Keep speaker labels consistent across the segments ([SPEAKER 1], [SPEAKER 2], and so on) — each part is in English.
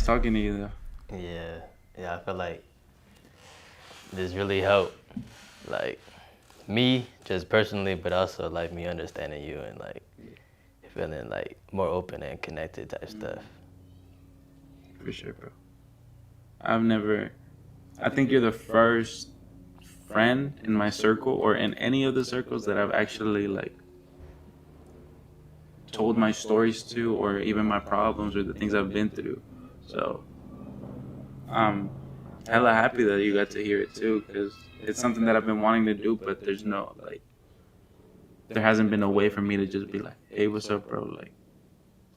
[SPEAKER 1] talking to you, though.
[SPEAKER 2] Yeah, I feel like this really helped, like, me just personally, but also like me understanding you and like feeling like more open and connected type stuff.
[SPEAKER 1] For sure, bro. I think you're the first friend in my circle or in any of the circles that I've actually, like, told my stories to, or even my problems or the things I've been through. So, I'm hella happy that you got to hear it too, because it's something that I've been wanting to do, but there hasn't been a way for me to just be like, hey, what's up, bro? Like,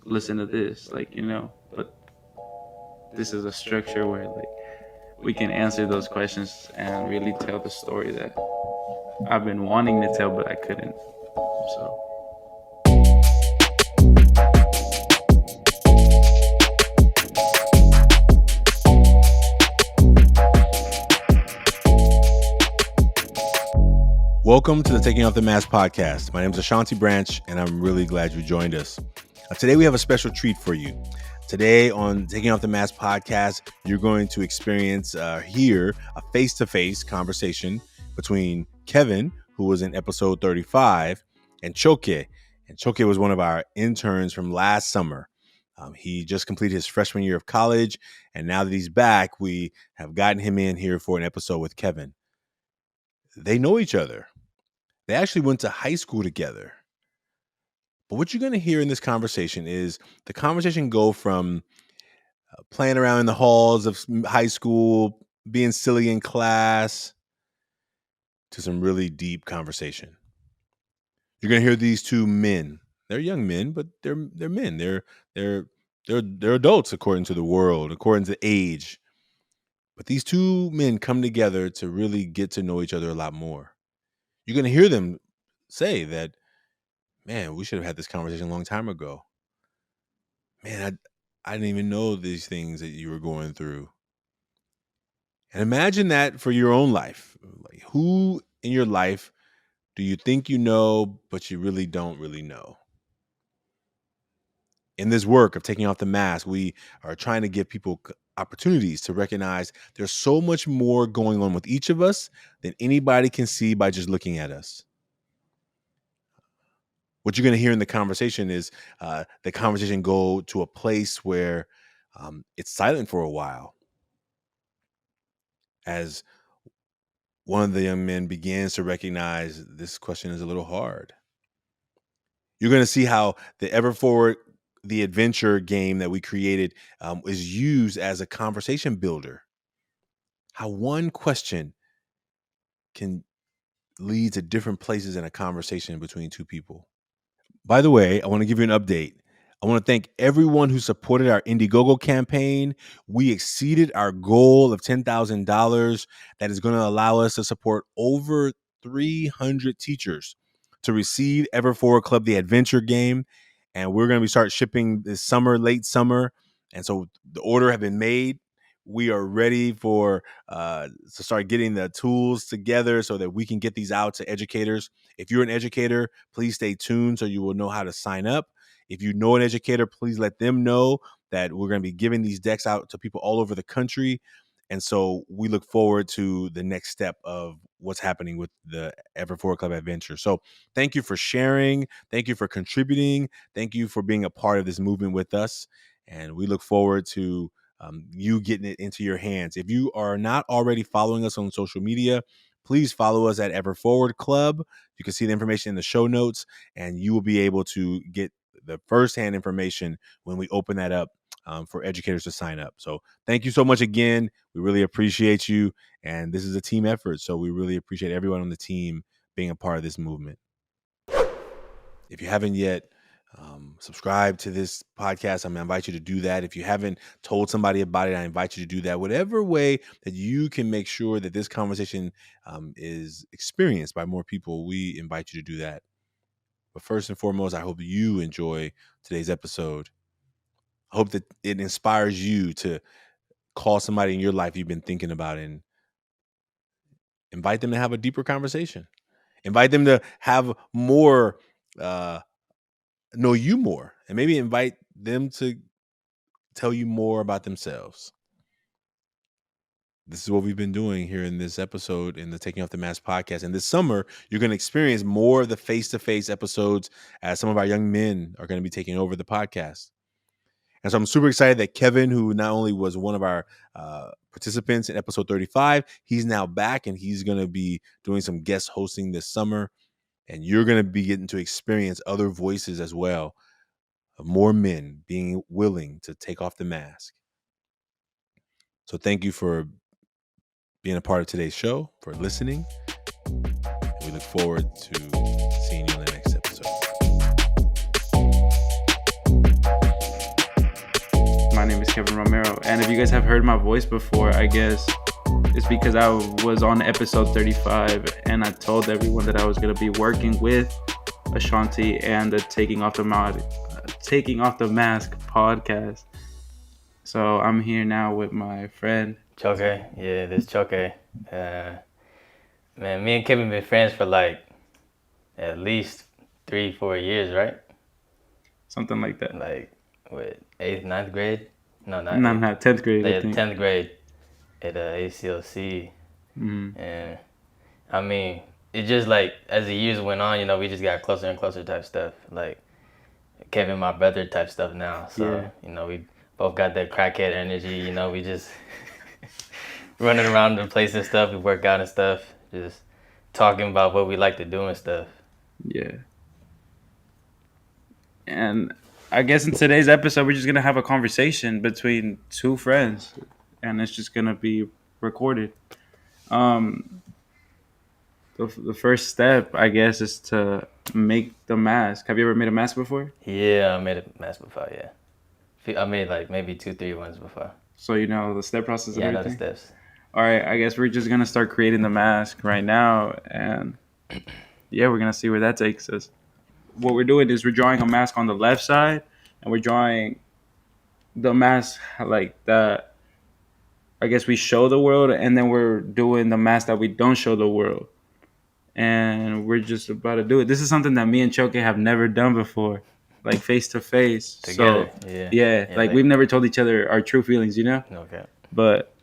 [SPEAKER 1] listen to this, But this is a structure where, like, we can answer those questions and really tell the story that I've been wanting to tell, but I couldn't. So,
[SPEAKER 3] Welcome to the Taking Off the Mask podcast. My name is Ashanti Branch, and I'm really glad you joined us. Today, we have a special treat for you. Today on Taking Off the Mask podcast, you're going to experience here a face-to-face conversation between Kevin, who was in episode 35, and Chioke. And Chioke was one of our interns from last summer. He just completed his freshman year of college, and now that he's back, we have gotten him in here for an episode with Kevin. They know each other. They actually went to high school together. But what you're going to hear in this conversation is the conversation go from playing around in the halls of high school, being silly in class, to some really deep conversation. You're going to hear these two men. They're young men, but they're men. They're adults according to the world, according to age. But these two men come together to really get to know each other a lot more. You're going to hear them say that, man, we should have had this conversation a long time ago. Man, I didn't even know these things that you were going through. And imagine that for your own life. Like, who in your life do you think you know, but you really don't really know? In this work of taking off the mask, we are trying to give people opportunities to recognize there's so much more going on with each of us than anybody can see by just looking at us. What you're going to hear in the conversation is the conversation go to a place where it's silent for a while as one of the young men begins to recognize this question is a little hard. You're going to see how the Ever Forward, the adventure game that we created, is used as a conversation builder. How one question can lead to different places in a conversation between two people. By the way, I want to give you an update. I want to thank everyone who supported our Indiegogo campaign. We exceeded our goal of $10,000 that is going to allow us to support over 300 teachers to receive Ever Forward Club, the adventure game. And we're going to start shipping this summer, late summer. And so the order have been made. We are ready for to start getting the tools together so that we can get these out to educators. If you're an educator, please stay tuned so you will know how to sign up. If you know an educator, please let them know that we're going to be giving these decks out to people all over the country. And so we look forward to the next step of what's happening with the Ever Forward Club Adventure. So thank you for sharing. Thank you for contributing. Thank you for being a part of this movement with us. And we look forward to you getting it into your hands. If you are not already following us on social media, please follow us at Ever Forward Club. You can see the information in the show notes, and you will be able to get the firsthand information when we open that up for educators to sign up. So thank you so much again. We really appreciate you. And this is a team effort. So we really appreciate everyone on the team being a part of this movement. If you haven't yet, subscribe to this podcast, I'm going to invite you to do that. If you haven't told somebody about it, I invite you to do that. Whatever way that you can make sure that this conversation is experienced by more people, we invite you to do that. But first and foremost, I hope you enjoy today's episode. I hope that it inspires you to call somebody in your life you've been thinking about and invite them to have a deeper conversation. Invite them to have more know you more, and maybe invite them to tell you more about themselves. This is what we've been doing here in this episode in the Taking Off the Mask podcast. And this summer, you're going to experience more of the face-to-face episodes as some of our young men are going to be taking over the podcast. And so I'm super excited that Kevin, who not only was one of our participants in episode 35, he's now back and he's going to be doing some guest hosting this summer. And you're going to be getting to experience other voices as well, of more men being willing to take off the mask. So thank you for being a part of today's show, for listening. And we look forward to seeing you in the next episode.
[SPEAKER 1] My name is Kevin Romero, and if you guys have heard my voice before, I guess it's because I was on episode 35 and I told everyone that I was going to be working with Ashanti and the Taking Off the Mask podcast. So I'm here now with my friend
[SPEAKER 2] Chioke. Yeah, this Chioke. Man, me and Kevin been friends for like at least 3-4 years, right?
[SPEAKER 1] Something like that.
[SPEAKER 2] Like what, 8th, 9th grade? No, not
[SPEAKER 1] No,
[SPEAKER 2] 8th.
[SPEAKER 1] 10th grade.
[SPEAKER 2] Yeah,
[SPEAKER 1] I think.
[SPEAKER 2] 10th grade at ACLC.
[SPEAKER 1] Mm-hmm.
[SPEAKER 2] And I mean, it just like as the years went on, you know, we just got closer and closer type stuff. Like Kevin, my brother type stuff now. So,
[SPEAKER 1] Yeah.
[SPEAKER 2] you know, we both got that crackhead energy, you know, we just running around the place and stuff, we work out and stuff, just talking about what we like to do and stuff.
[SPEAKER 1] Yeah. And I guess in today's episode, we're just going to have a conversation between two friends, and it's just going to be recorded. The first step, I guess, is to make the mask. Have you ever made a mask before?
[SPEAKER 2] Yeah, I made a mask before, yeah. I made like maybe 2-3 ones before.
[SPEAKER 1] So you know the step process and
[SPEAKER 2] Yeah, I know
[SPEAKER 1] everything?
[SPEAKER 2] the steps.
[SPEAKER 1] All right, I guess we're just going to start creating the mask right now, and yeah, we're going to see where that takes us. What we're doing is we're drawing a mask on the left side, and we're drawing the mask like that. I guess we show the world, and then we're doing the mask that we don't show the world. And we're just about to do it. This is something that me and Chioke have never done before, like face to face.
[SPEAKER 2] Together,
[SPEAKER 1] So,
[SPEAKER 2] yeah.
[SPEAKER 1] yeah, like we've never told each other our true feelings, you know?
[SPEAKER 2] Okay.
[SPEAKER 1] But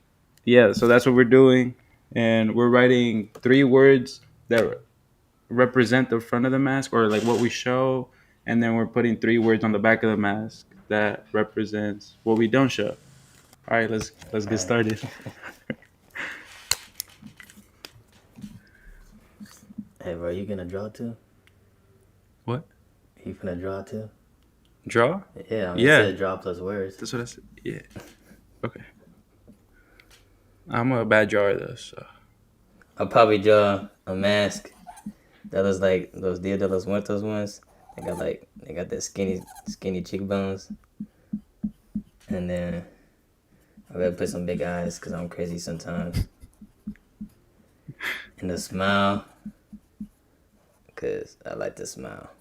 [SPEAKER 1] yeah, so that's what we're doing. And we're writing 3 words that represent the front of the mask or like what we show. And then we're putting 3 words on the back of the mask that represents what we don't show. All right, let's get started.
[SPEAKER 2] Hey, bro, you gonna draw too?
[SPEAKER 1] What?
[SPEAKER 2] You gonna draw too?
[SPEAKER 1] Draw?
[SPEAKER 2] Yeah,
[SPEAKER 1] Yeah.
[SPEAKER 2] It said draw plus words.
[SPEAKER 1] That's what I said. Yeah. Okay. I'm a bad drawer though, so.
[SPEAKER 2] I'll probably draw a mask that looks like those Dia de los Muertos ones. They got that skinny cheekbones. And then I gotta put some big eyes because I'm crazy sometimes. And a smile because I like to smile.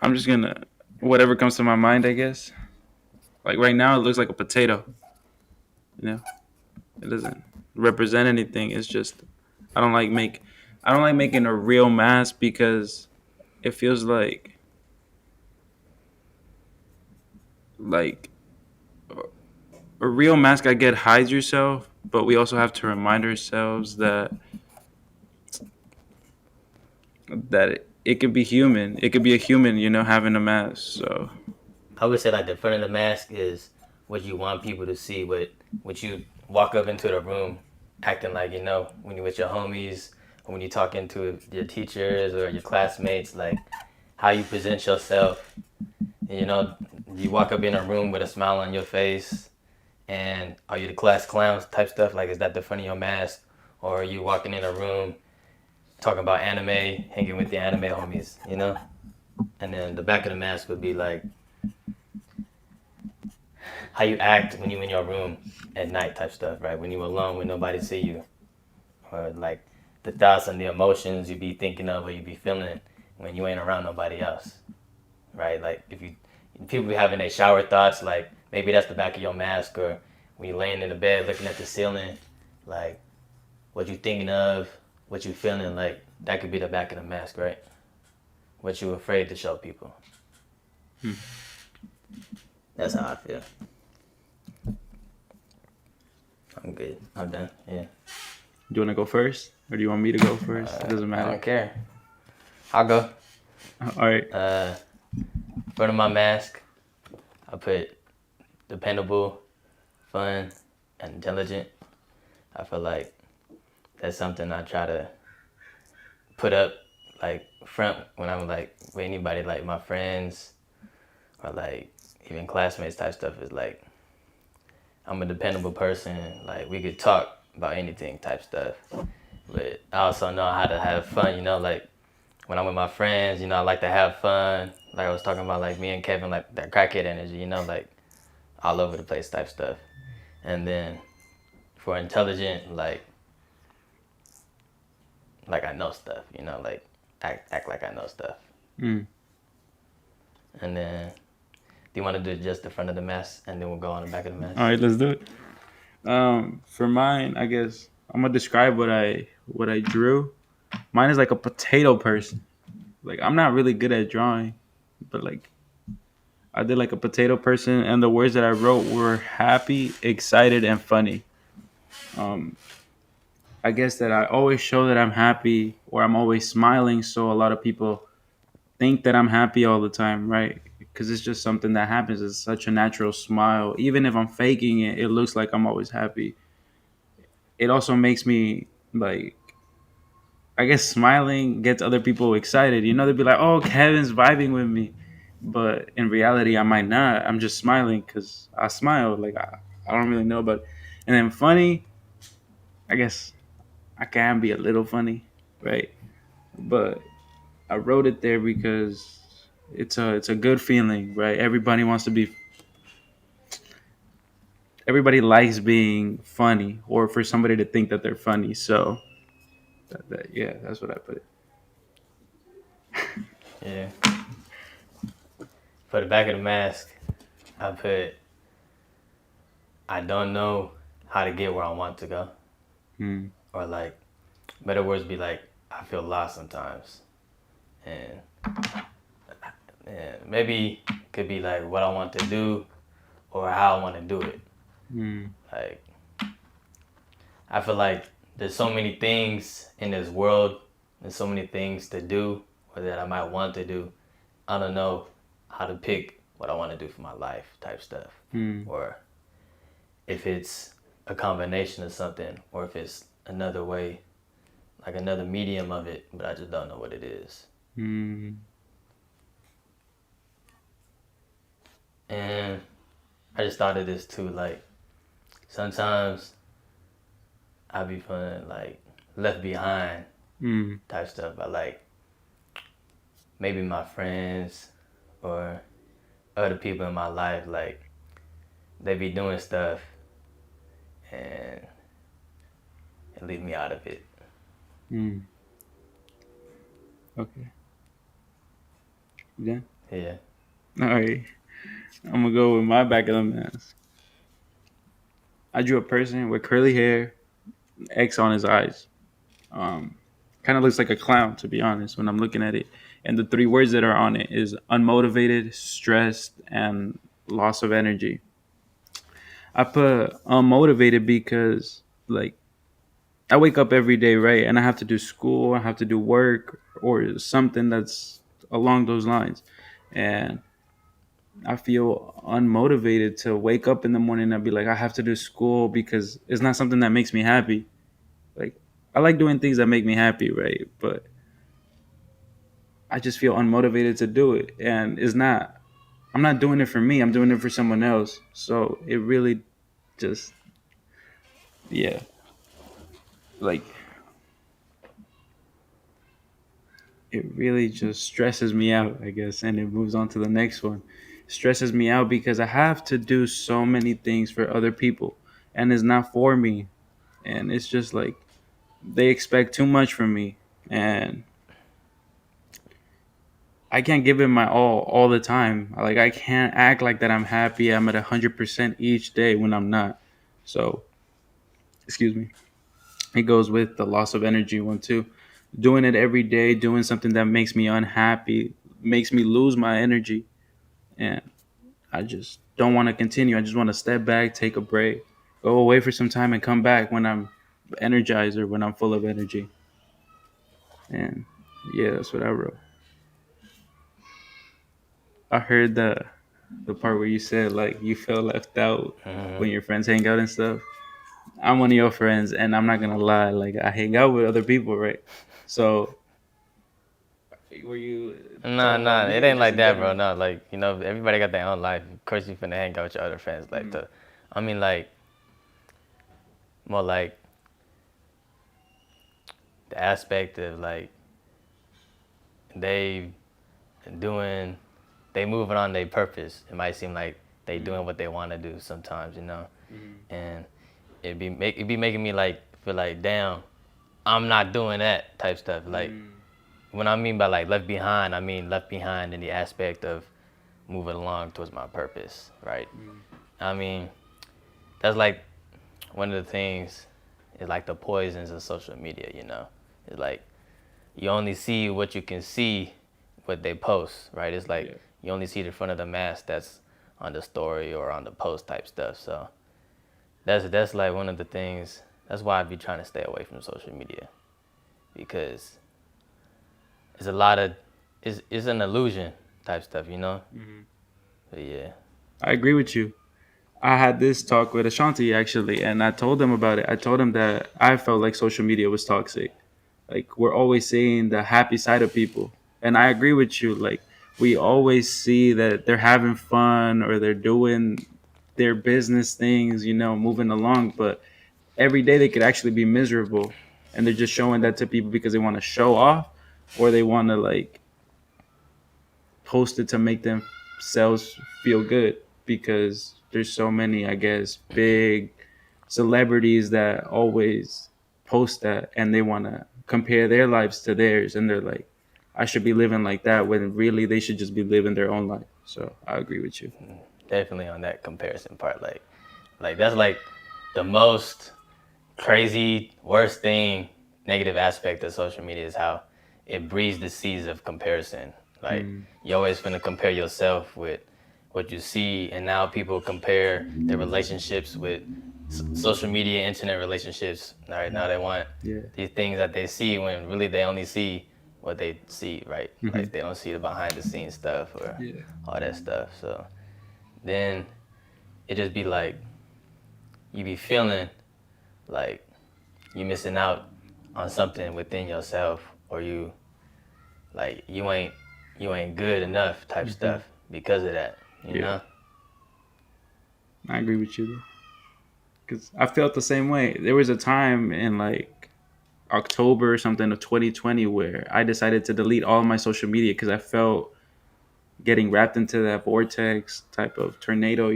[SPEAKER 1] I'm just gonna, whatever comes to my mind, I guess. Like right now, it looks like a potato. You know, it doesn't represent anything. It's just, I don't like making a real mask because it feels like a real mask. I get hides yourself, but we also have to remind ourselves that it could be human. It could be a human, you know, having a mask. So
[SPEAKER 2] I would say like the front of the mask is what you want people to see. What you walk up into the room acting like, you know, when you're with your homies or when you're talking to your teachers or your classmates, like how you present yourself. And, you know, you walk up in a room with a smile on your face, and are you the class clowns type stuff? Like, is that the front of your mask? Or are you walking in a room talking about anime, hanging with the anime homies, you know? And then the back of the mask would be like how you act when you're in your room at night type stuff, right? When you're alone, when nobody see you. Or like the thoughts and the emotions you be thinking of or you be feeling when you ain't around nobody else, right? Like if people be having their shower thoughts, like maybe that's the back of your mask, or when you're laying in the bed looking at the ceiling, like what you thinking of, what you feeling, like that could be the back of the mask, right? What you afraid to show people. That's how I feel. I'm good. I'm done. Yeah.
[SPEAKER 1] Do you want to go first, or do you want me to go first? It doesn't
[SPEAKER 2] I
[SPEAKER 1] matter.
[SPEAKER 2] don't care. I'll go.
[SPEAKER 1] All right.
[SPEAKER 2] Front of my mask, I put dependable, fun, and intelligent. I feel like that's something I try to put up like front when I'm like with anybody, like my friends or like even classmates type stuff. Is like I'm a dependable person. Like we could talk about anything type stuff, but I also know how to have fun. You know, like when I'm with my friends, you know, I like to have fun. Like I was talking about, like me and Kevin, like that crackhead energy. You know, like all over the place type stuff. And then for intelligent, like I know stuff, you know, like act like I know stuff.
[SPEAKER 1] Mm.
[SPEAKER 2] And then do you want to do just the front of the mask and then we'll go on the back of the mask?
[SPEAKER 1] All right, let's do it. For mine, I guess I'm gonna describe what I drew. Mine is like a potato person. Like I'm not really good at drawing, but like I did like a potato person, and the words that I wrote were happy, excited, and funny. Um, I guess that I always show that I'm happy or I'm always smiling, so a lot of people think that I'm happy all the time, right? Because it's just something that happens. It's such a natural smile. Even if I'm faking it, it looks like I'm always happy. It also makes me like, I guess smiling gets other people excited. You know, they'd be like, "Oh, Kevin's vibing with me," but in reality, I might not. I'm just smiling because I smile. Like I don't really know, but and then funny. I guess I can be a little funny, right? But I wrote it there because it's a good feeling, right? Everybody likes being funny or for somebody to think that they're funny. So yeah, that's what I put it.
[SPEAKER 2] Yeah. For the back of the mask, I put I don't know how to get where I want to go.
[SPEAKER 1] Hmm.
[SPEAKER 2] Or like better words be like I feel lost sometimes. And maybe could be like what I want to do or how I want to do it.
[SPEAKER 1] Hmm.
[SPEAKER 2] Like I feel like there's so many things in this world, there's so many things to do or that I might want to do. I don't know how to pick what I want to do for my life type stuff.
[SPEAKER 1] Hmm.
[SPEAKER 2] Or if it's a combination of something or if it's another way, like another medium of it, but I just don't know what it is.
[SPEAKER 1] Hmm.
[SPEAKER 2] And I just thought of this too, like sometimes I be feeling like left behind
[SPEAKER 1] Hmm.
[SPEAKER 2] type stuff. I like maybe my friends or other people in my life, like they be doing stuff and leave me out of it.
[SPEAKER 1] Hmm. Okay. You done?
[SPEAKER 2] Yeah.
[SPEAKER 1] All right. I'm gonna go with my back of the mask. I drew a person with curly hair, X on his eyes. Um, Kind of looks like a clown, to be honest, when I'm looking at it. And the three words that are on it is unmotivated, stressed, and loss of energy. I put unmotivated because, like, I wake up every day, right? And I have to do school, I have to do work, or something that's along those lines. And I feel unmotivated to wake up in the morning and be like, I have to do school because it's not something that makes me happy. Like, I like doing things that make me happy, right? But I just feel unmotivated to do it. And I'm not doing it for me, I'm doing it for someone else. So it really just, yeah, like, it really just stresses me out, I guess. And it moves on to the next one. Stresses me out because I have to do so many things for other people and it's not for me. And it's just like, they expect too much from me. And I can't give it my all the time. Like I can't act like that I'm happy. I'm at 100% each day when I'm not. So, excuse me. It goes with the loss of energy one too. Doing it every day, doing something that makes me unhappy, makes me lose my energy, and I just don't want to continue. I just want to step back, take a break, go away for some time, and come back when I'm energized or when I'm full of energy. And yeah, that's what I wrote. I heard the part where you said like you felt left out when your friends hang out and stuff. I'm one of your friends, and I'm not gonna lie. Like I hang out with other people, right? So were you
[SPEAKER 2] Nah,
[SPEAKER 1] talking about
[SPEAKER 2] nah,
[SPEAKER 1] me
[SPEAKER 2] it
[SPEAKER 1] or
[SPEAKER 2] ain't
[SPEAKER 1] just
[SPEAKER 2] like
[SPEAKER 1] in
[SPEAKER 2] that, bro.
[SPEAKER 1] general?
[SPEAKER 2] No, like, everybody got their own life. Of course, you finna hang out with your other friends. Like, I mean, like, more like the aspect of, like, they doing, they moving on their purpose. It might seem like they doing what they want to do sometimes, and it be making me, like, feel like, damn, I'm not doing that type stuff. Like, when I mean by, like, left behind, I mean left behind in the aspect of moving along towards my purpose, right? I mean, that's like one of the things is like the poisons of social media. It's like you only see what you can see, what they post, right? It's like
[SPEAKER 1] Yeah.
[SPEAKER 2] you only see the front of the mask that's on the story or on the post type stuff. So that's like one of the things. That's why I be trying to stay away from social media, because it's a lot of it's an illusion type stuff. But yeah.
[SPEAKER 1] I agree with you. I had this talk with Ashanti actually, and I told him about it. I told him that I felt like social media was toxic. Like we're always seeing the happy side of people, and I agree with you. Like we always see that they're having fun or they're doing their business things, moving along. But every day they could actually be miserable, and they're just showing that to people because they want to show off, or they want to like post it to make themselves feel good because there's so many, I guess, big celebrities that always post that and they want to compare their lives to theirs, and they're like, I should be living like that when really they should just be living their own life. So I agree with you.
[SPEAKER 2] Definitely on that comparison part. Like that's like the most crazy, worst thing, negative aspect of social media is how it breeds the seeds of comparison. Like you always finna compare yourself with what you see, and now people compare their relationships with social media, internet relationships. Right now they want
[SPEAKER 1] Yeah.
[SPEAKER 2] these things that they see when really they only see what they see, right? Like they don't see the behind the scenes stuff or
[SPEAKER 1] Yeah.
[SPEAKER 2] all that stuff. So then it just be like you be feeling like you missing out on something within yourself, or you ain't good enough type stuff because of that.
[SPEAKER 1] Yeah. I agree with you because I felt the same way. There was a time in like October or something of 2020 where I decided to delete all my social media because I felt getting wrapped into that vortex type of tornado.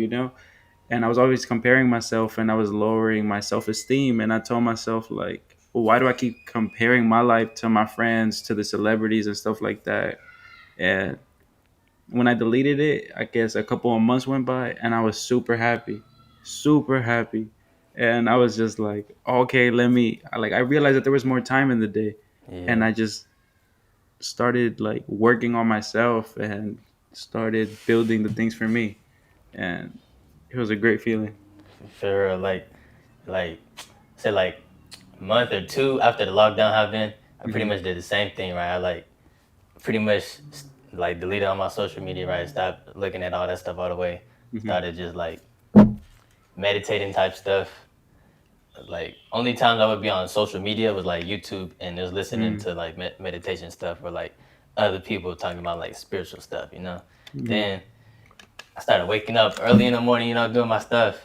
[SPEAKER 1] And I was always comparing myself and I was lowering my self-esteem, and I told myself like, well, why do I keep comparing my life to my friends, to the celebrities and stuff like that? And when I deleted it, I guess a couple of months went by and I was super happy. And I was just like, okay, I realized that there was more time in the day, and
[SPEAKER 2] Yeah.
[SPEAKER 1] I just started like working on myself and started building the things for me. And it was a great feeling.
[SPEAKER 2] For real, like say like a month or two after the lockdown happened, I pretty
[SPEAKER 1] Hmm.
[SPEAKER 2] much did the same thing, right? I like pretty much like deleted all my social media, right? Stopped looking at all that stuff all the way.
[SPEAKER 1] Hmm.
[SPEAKER 2] Started just like meditating type stuff. Like only times I would be on social media was like YouTube and just listening to like meditation stuff or like other people talking about like spiritual stuff.
[SPEAKER 1] Hmm.
[SPEAKER 2] Then I started waking up early in the morning, doing my stuff,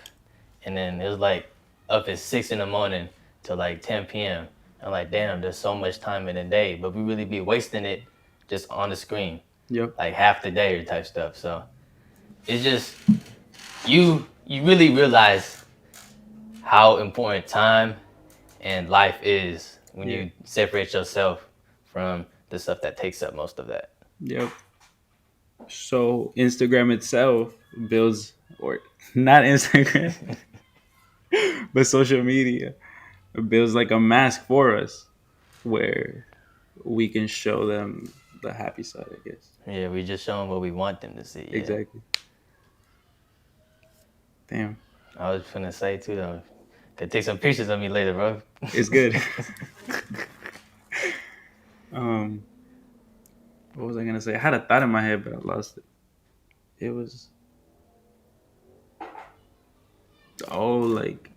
[SPEAKER 2] and then it was like up at 6 in the morning till like 10 p.m. I'm like, damn, there's so much time in the day, but we really be wasting it just on the screen,
[SPEAKER 1] Yep.
[SPEAKER 2] like half the day or type stuff. So it's just you really realize how important time and life is when
[SPEAKER 1] Yeah.
[SPEAKER 2] you separate yourself from the stuff that takes up most of that.
[SPEAKER 1] Yep. So Instagram itself builds, or not Instagram, but social media builds like a mask for us where we can show them the happy side, I guess.
[SPEAKER 2] Yeah, we just show them what we want them to see. Yeah.
[SPEAKER 1] Exactly. Damn,
[SPEAKER 2] I was finna say too though. They take some pictures of me later, bro.
[SPEAKER 1] it's good. What was I gonna say? I had a thought in my head, but I lost it. It was like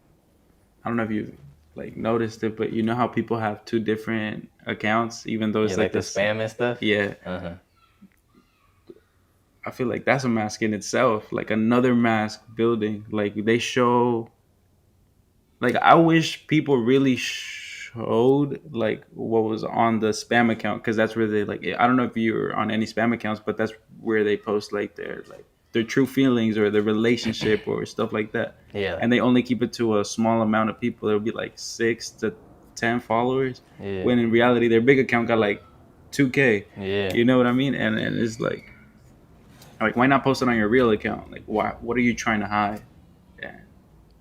[SPEAKER 1] I don't know if you like noticed it, but you know how people have two different accounts, even though it's
[SPEAKER 2] Yeah, like the
[SPEAKER 1] this.
[SPEAKER 2] spam and stuff.
[SPEAKER 1] Yeah,
[SPEAKER 2] Uh-huh.
[SPEAKER 1] I feel like that's a mask in itself, like another mask building. Like they show, like I wish people really showed like what was on the spam account, because that's where they like. I don't know if you're on any spam accounts, but that's where they post like their true feelings or their relationship or stuff like that.
[SPEAKER 2] Yeah.
[SPEAKER 1] And they only keep it to a small amount of people. There'll be like 6 to 10 followers.
[SPEAKER 2] Yeah.
[SPEAKER 1] When in reality, their big account got like 2K.
[SPEAKER 2] Yeah.
[SPEAKER 1] You know what I mean? And it's like why not post it on your real account? Like why? What are you trying to hide? Yeah.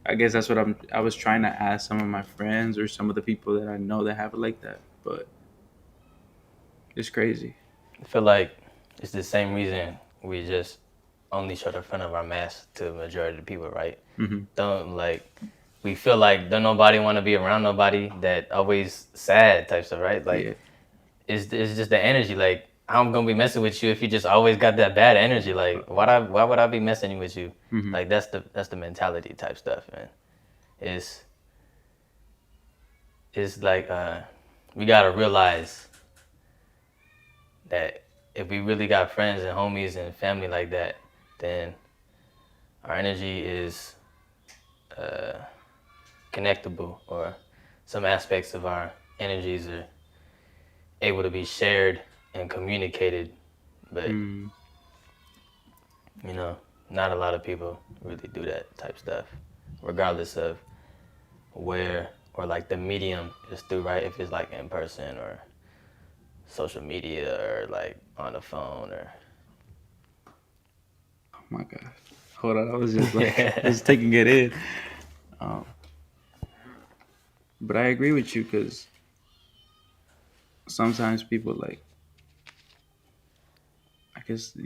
[SPEAKER 1] I guess that's what I was trying to ask some of my friends or some of the people that I know that have it like that. But it's crazy.
[SPEAKER 2] I feel like it's the same reason we just only show the front of our mask to the majority of the people, right?
[SPEAKER 1] Mm-hmm.
[SPEAKER 2] Don't like we feel like don't nobody want to be around nobody that always sad type stuff, right? Like
[SPEAKER 1] Yeah.
[SPEAKER 2] it's just the energy. Like I'm gonna be messing with you if you just always got that bad energy. Like why would I be messing with you?
[SPEAKER 1] Mm-hmm.
[SPEAKER 2] Like that's the mentality type stuff, man. It's like we gotta realize that if we really got friends and homies and family like that, then our energy is connectable, or some aspects of our energies are able to be shared and communicated. But
[SPEAKER 1] Mm.
[SPEAKER 2] you know, not a lot of people really do that type stuff, regardless of where or like the medium is through, right? If it's like in person or social media or like on the phone or.
[SPEAKER 1] Oh my god. Hold on, I was just like just taking it in. But I agree with you because sometimes people like. I guess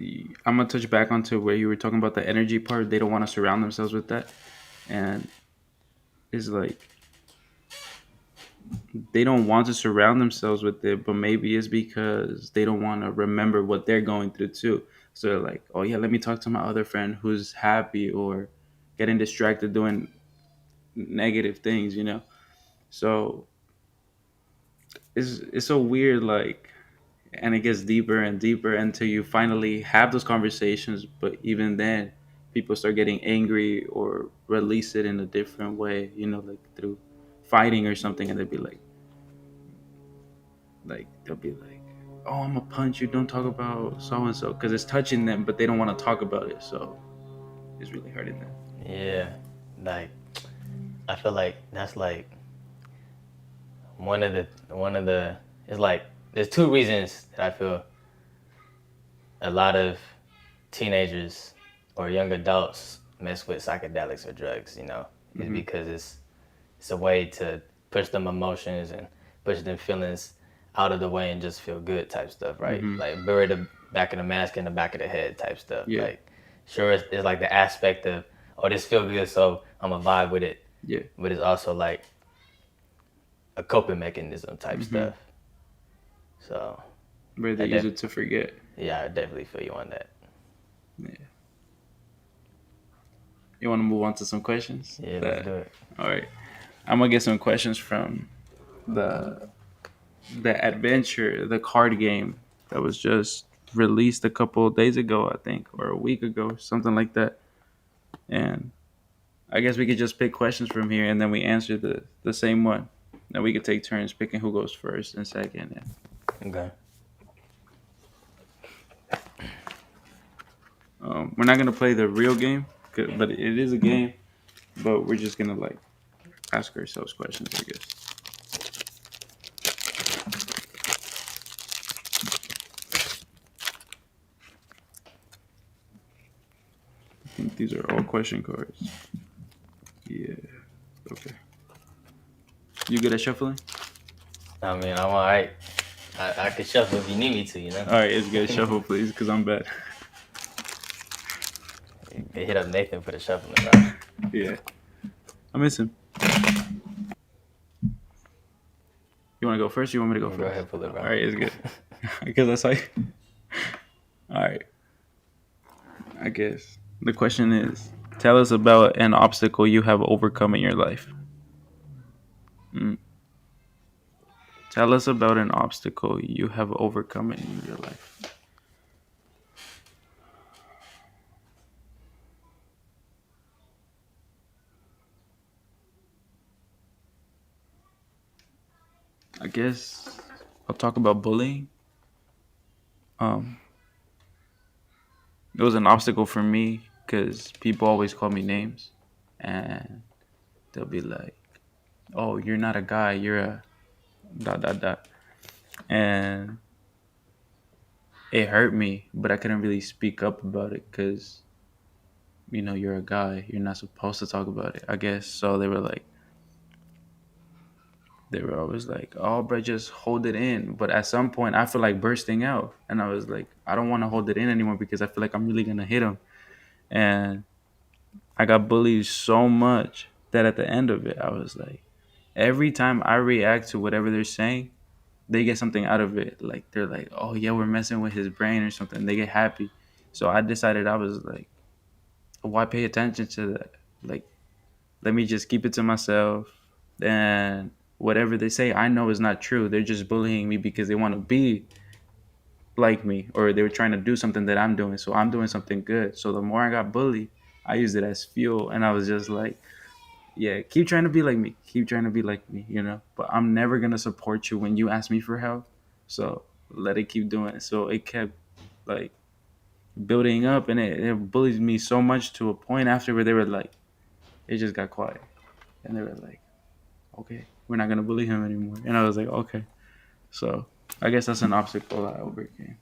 [SPEAKER 1] I'm gonna touch back onto where you were talking about the energy part. They don't want to surround themselves with that, and it's like they don't want to surround themselves with it, but maybe it's because they don't want to remember what they're going through too. So they're like, oh yeah, let me talk to my other friend who's happy or getting distracted doing negative things, you know. So it's so weird, like, and it gets deeper and deeper until you finally have those conversations. But even then, people start getting angry or release it in a different way, you know, like through fighting or something, and they'd be like they'll be like, "Oh, I'm gonna punch you. Don't talk about so and so," because it's touching them, but they don't want to talk about it. So it's really hurting them.
[SPEAKER 2] Yeah, like I feel like that's like one of the it's like there's two reasons that I feel a lot of teenagers or young adults mess with psychedelics or drugs, you know, is because it's a way to push them emotions and push them feelings out of the way and just feel good type stuff, right? Like bury the back of the mask in the back of the head type stuff.
[SPEAKER 1] Yeah.
[SPEAKER 2] Like sure it's like the aspect of, oh, this feel good, so I'm a vibe with it.
[SPEAKER 1] Yeah.
[SPEAKER 2] But it's also like a coping mechanism type stuff. So
[SPEAKER 1] Where they use it to forget.
[SPEAKER 2] yeah, I definitely feel you on that.
[SPEAKER 1] Yeah. You want to move on to some questions?
[SPEAKER 2] Yeah, let's do it.
[SPEAKER 1] All right. I'm gonna get some questions from the adventure, the card game that was just released a couple of days ago, I think, or a week ago, something like that. And I guess we could just pick questions from here, and then we answer the same one. And we could take turns picking who goes first and second.
[SPEAKER 2] Okay.
[SPEAKER 1] We're not gonna play the real game, but it is a game. But we're just gonna like ask ourselves questions, I guess. I think these are all question cards. Yeah. Okay. You good at shuffling?
[SPEAKER 2] I mean, I'm all right. I could shuffle if you need me to, you know?
[SPEAKER 1] All right, it's good. Shuffle, please, because I'm bad.
[SPEAKER 2] You can hit up Nathan for the shuffling, bro.
[SPEAKER 1] Yeah, I miss him. You want to go first? Or you want me to go
[SPEAKER 2] Go
[SPEAKER 1] first?
[SPEAKER 2] ahead, pull it, bro.
[SPEAKER 1] All right, it's good. Because that's like. All right. I guess the question is: tell us about an obstacle you have overcome in your life. Mm. Tell us about an obstacle you have overcome in your life. I guess I'll talk about bullying. Um, it was an obstacle for me because people always call me names, and they'll be like, "Oh, you're not a guy. You're a dot dot dot," and it hurt me, but I couldn't really speak up about it because you're a guy. You're not supposed to talk about it. I guess so. They were always like, "Oh, bro, just hold it in." But at some point, I feel like bursting out, and I was like, "I don't want to hold it in anymore because I feel like I'm really gonna hit him." And I got bullied so much that at the end of it, I was like, every time I react to whatever they're saying, they get something out of it. Like they're like, "Oh yeah, we're messing with his brain or something." They get happy. So I decided I was like, why pay attention to that? Like, let me just keep it to myself. And whatever they say, I know is not true. They're just bullying me because they want to be like me, or they were trying to do something that I'm doing. So I'm doing something good. So the more I got bullied, I used it as fuel. And I was just like, yeah, keep trying to be like me. Keep trying to be like me. But I'm never going to support you when you ask me for help. So let it keep doing it. So it kept like building up, and it bullied me so much to a point after where they were like, it just got quiet. And they were like, okay, we're not going to bully him anymore. And I was like, okay. So I guess that's an obstacle I overcame.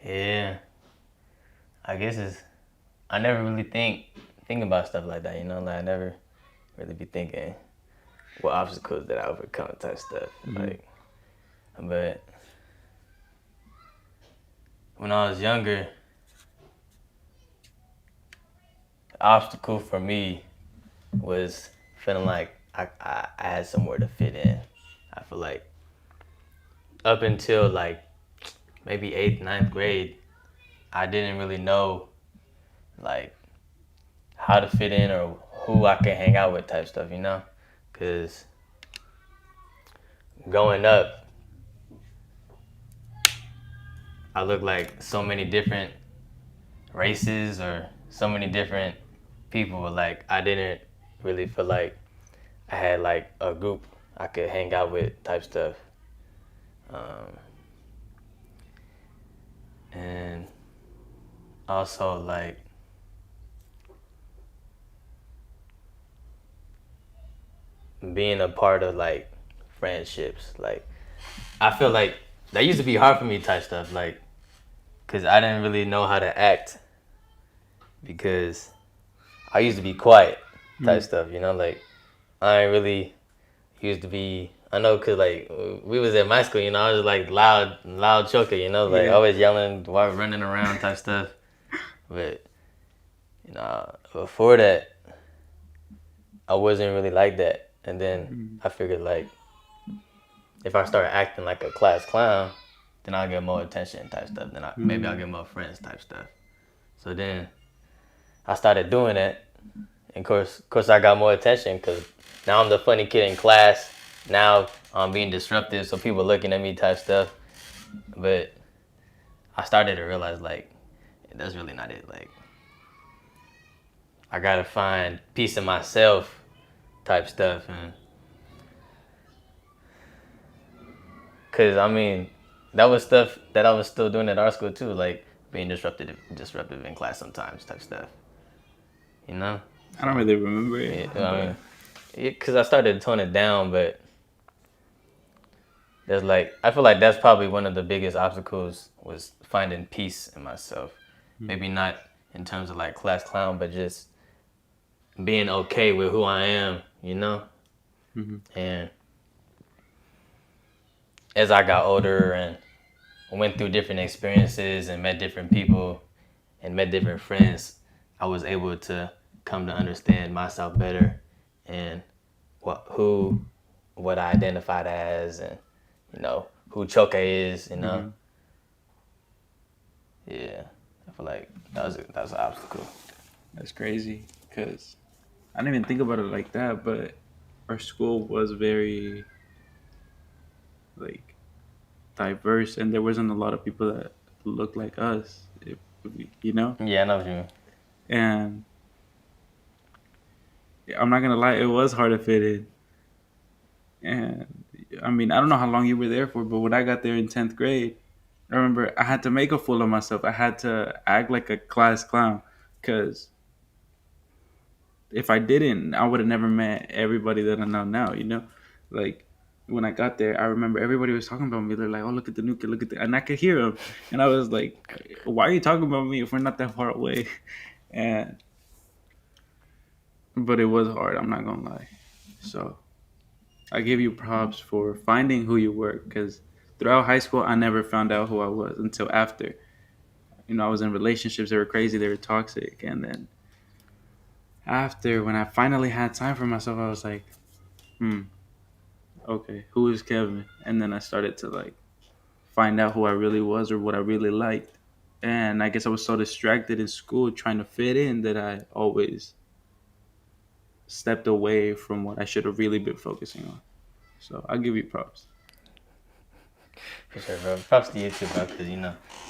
[SPEAKER 2] Yeah, I guess I never really think about stuff like that. Like I never really be thinking what obstacles that I overcome type stuff. Like, but when I was younger, the obstacle for me was feeling like I had somewhere to fit in. I feel like up until like maybe 8th, 9th grade, I didn't really know like how to fit in or who I can hang out with type stuff. Because growing up, I looked like so many different races or so many different people. Like I didn't really feel like I had like a group I could hang out with type stuff. And also like being a part of like friendships. Like I feel like that used to be hard for me type stuff. Like, cause I didn't really know how to act because I used to be quiet type stuff. Like I ain't really used to be. I know, cause like we was at my school, I was like loud choker, like
[SPEAKER 1] Yeah.
[SPEAKER 2] always yelling while running around type stuff. But before that, I wasn't really like that. And then I figured like if I start acting like a class clown, then I'll get more attention type stuff. Then maybe I'll get more friends type stuff. So then I started doing it, and of course I got more attention because now I'm the funny kid in class. Now I'm being disruptive, so people looking at me type stuff. But I started to realize like that's really not it. Like I gotta find peace in myself type stuff, and cause I mean that was stuff that I was still doing at our school too, like being disruptive in class sometimes type stuff.
[SPEAKER 1] I don't really remember it.
[SPEAKER 2] Yeah, I mean, because I started to tone it down, but there's like I feel like that's probably one of the biggest obstacles was finding peace in myself. Maybe not in terms of like class clown, but just being okay with who I am. And as I got older and went through different experiences and met different people and met different friends, I was able to come to understand myself better and what I identified as, and who Chioke is. Yeah, I feel like that was an obstacle.
[SPEAKER 1] That's crazy because I didn't even think about it like that, but our school was very like diverse, and there wasn't a lot of people that looked like us,
[SPEAKER 2] Yeah, I know what you mean.
[SPEAKER 1] And I'm not gonna lie, it was hard to fit in. And I mean, I don't know how long you were there for, but when I got there in 10th grade, I remember I had to make a fool of myself. I had to act like a class clown because if I didn't, I would have never met everybody that I know now. Like when I got there, I remember everybody was talking about me. They're like, "Oh, look at the new kid, look at the," and I could hear them. And I was like, "Why are you talking about me if we're not that far away?" And but it was hard. I'm not gonna lie. So I give you props for finding who you were because throughout high school, I never found out who I was until after. I was in relationships that were crazy, they were toxic, and then after, when I finally had time for myself, I was like, okay, who is Kevin? And then I started to like find out who I really was or what I really liked. And I guess I was so distracted in school trying to fit in that I always stepped away from what I should have really been focusing on. So I'll give you props.
[SPEAKER 2] For sure, bro. Props to you too, bro, because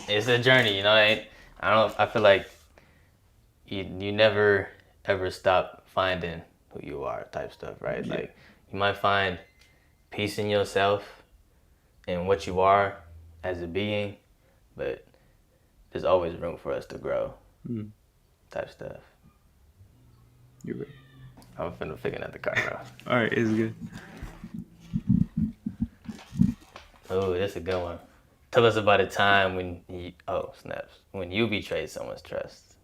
[SPEAKER 2] it's a journey. I don't. I feel like you never ever stop finding who you are, type stuff, right?
[SPEAKER 1] Yeah.
[SPEAKER 2] Like you might find peace in yourself and what you are as a being, but there's always room for us to grow, type stuff.
[SPEAKER 1] You're right.
[SPEAKER 2] I'm finna figure out the car, bro.
[SPEAKER 1] All right, it's good.
[SPEAKER 2] Oh, that's a good one. Tell us about a time when when you betrayed someone's trust.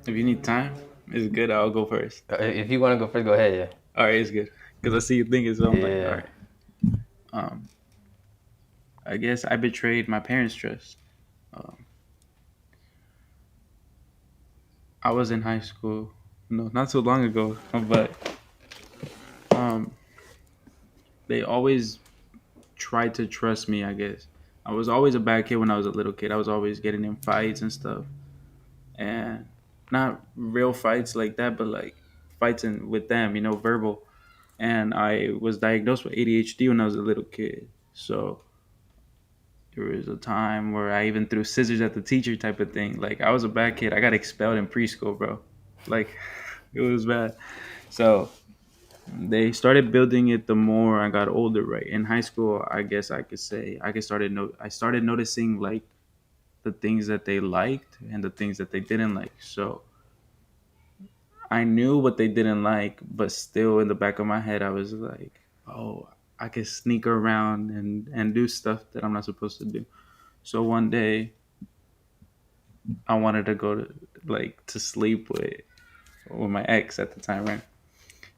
[SPEAKER 1] If you need time, it's good. I'll go first.
[SPEAKER 2] If you want to go first, go ahead. Yeah.
[SPEAKER 1] All right, it's good because I see you thinking. So I'm like, all
[SPEAKER 2] Yeah.
[SPEAKER 1] right. I guess I betrayed my parents' trust. I was in high school, no, not so long ago, but um, they always tried to trust me. I guess I was always a bad kid when I was a little kid. I was always getting in fights and stuff, and not real fights like that, but like fights with them, verbal. And I was diagnosed with ADHD when I was a little kid. So there was a time where I even threw scissors at the teacher type of thing. Like I was a bad kid. I got expelled in preschool, bro. Like it was bad. So they started building it the more I got older, right? In high school, I guess I could say I started noticing like the things that they liked and the things that they didn't like. So I knew what they didn't like, but still in the back of my head, I was like, oh, I could sneak around and do stuff that I'm not supposed to do. So one day, I wanted to go to sleep with my ex at the time, right?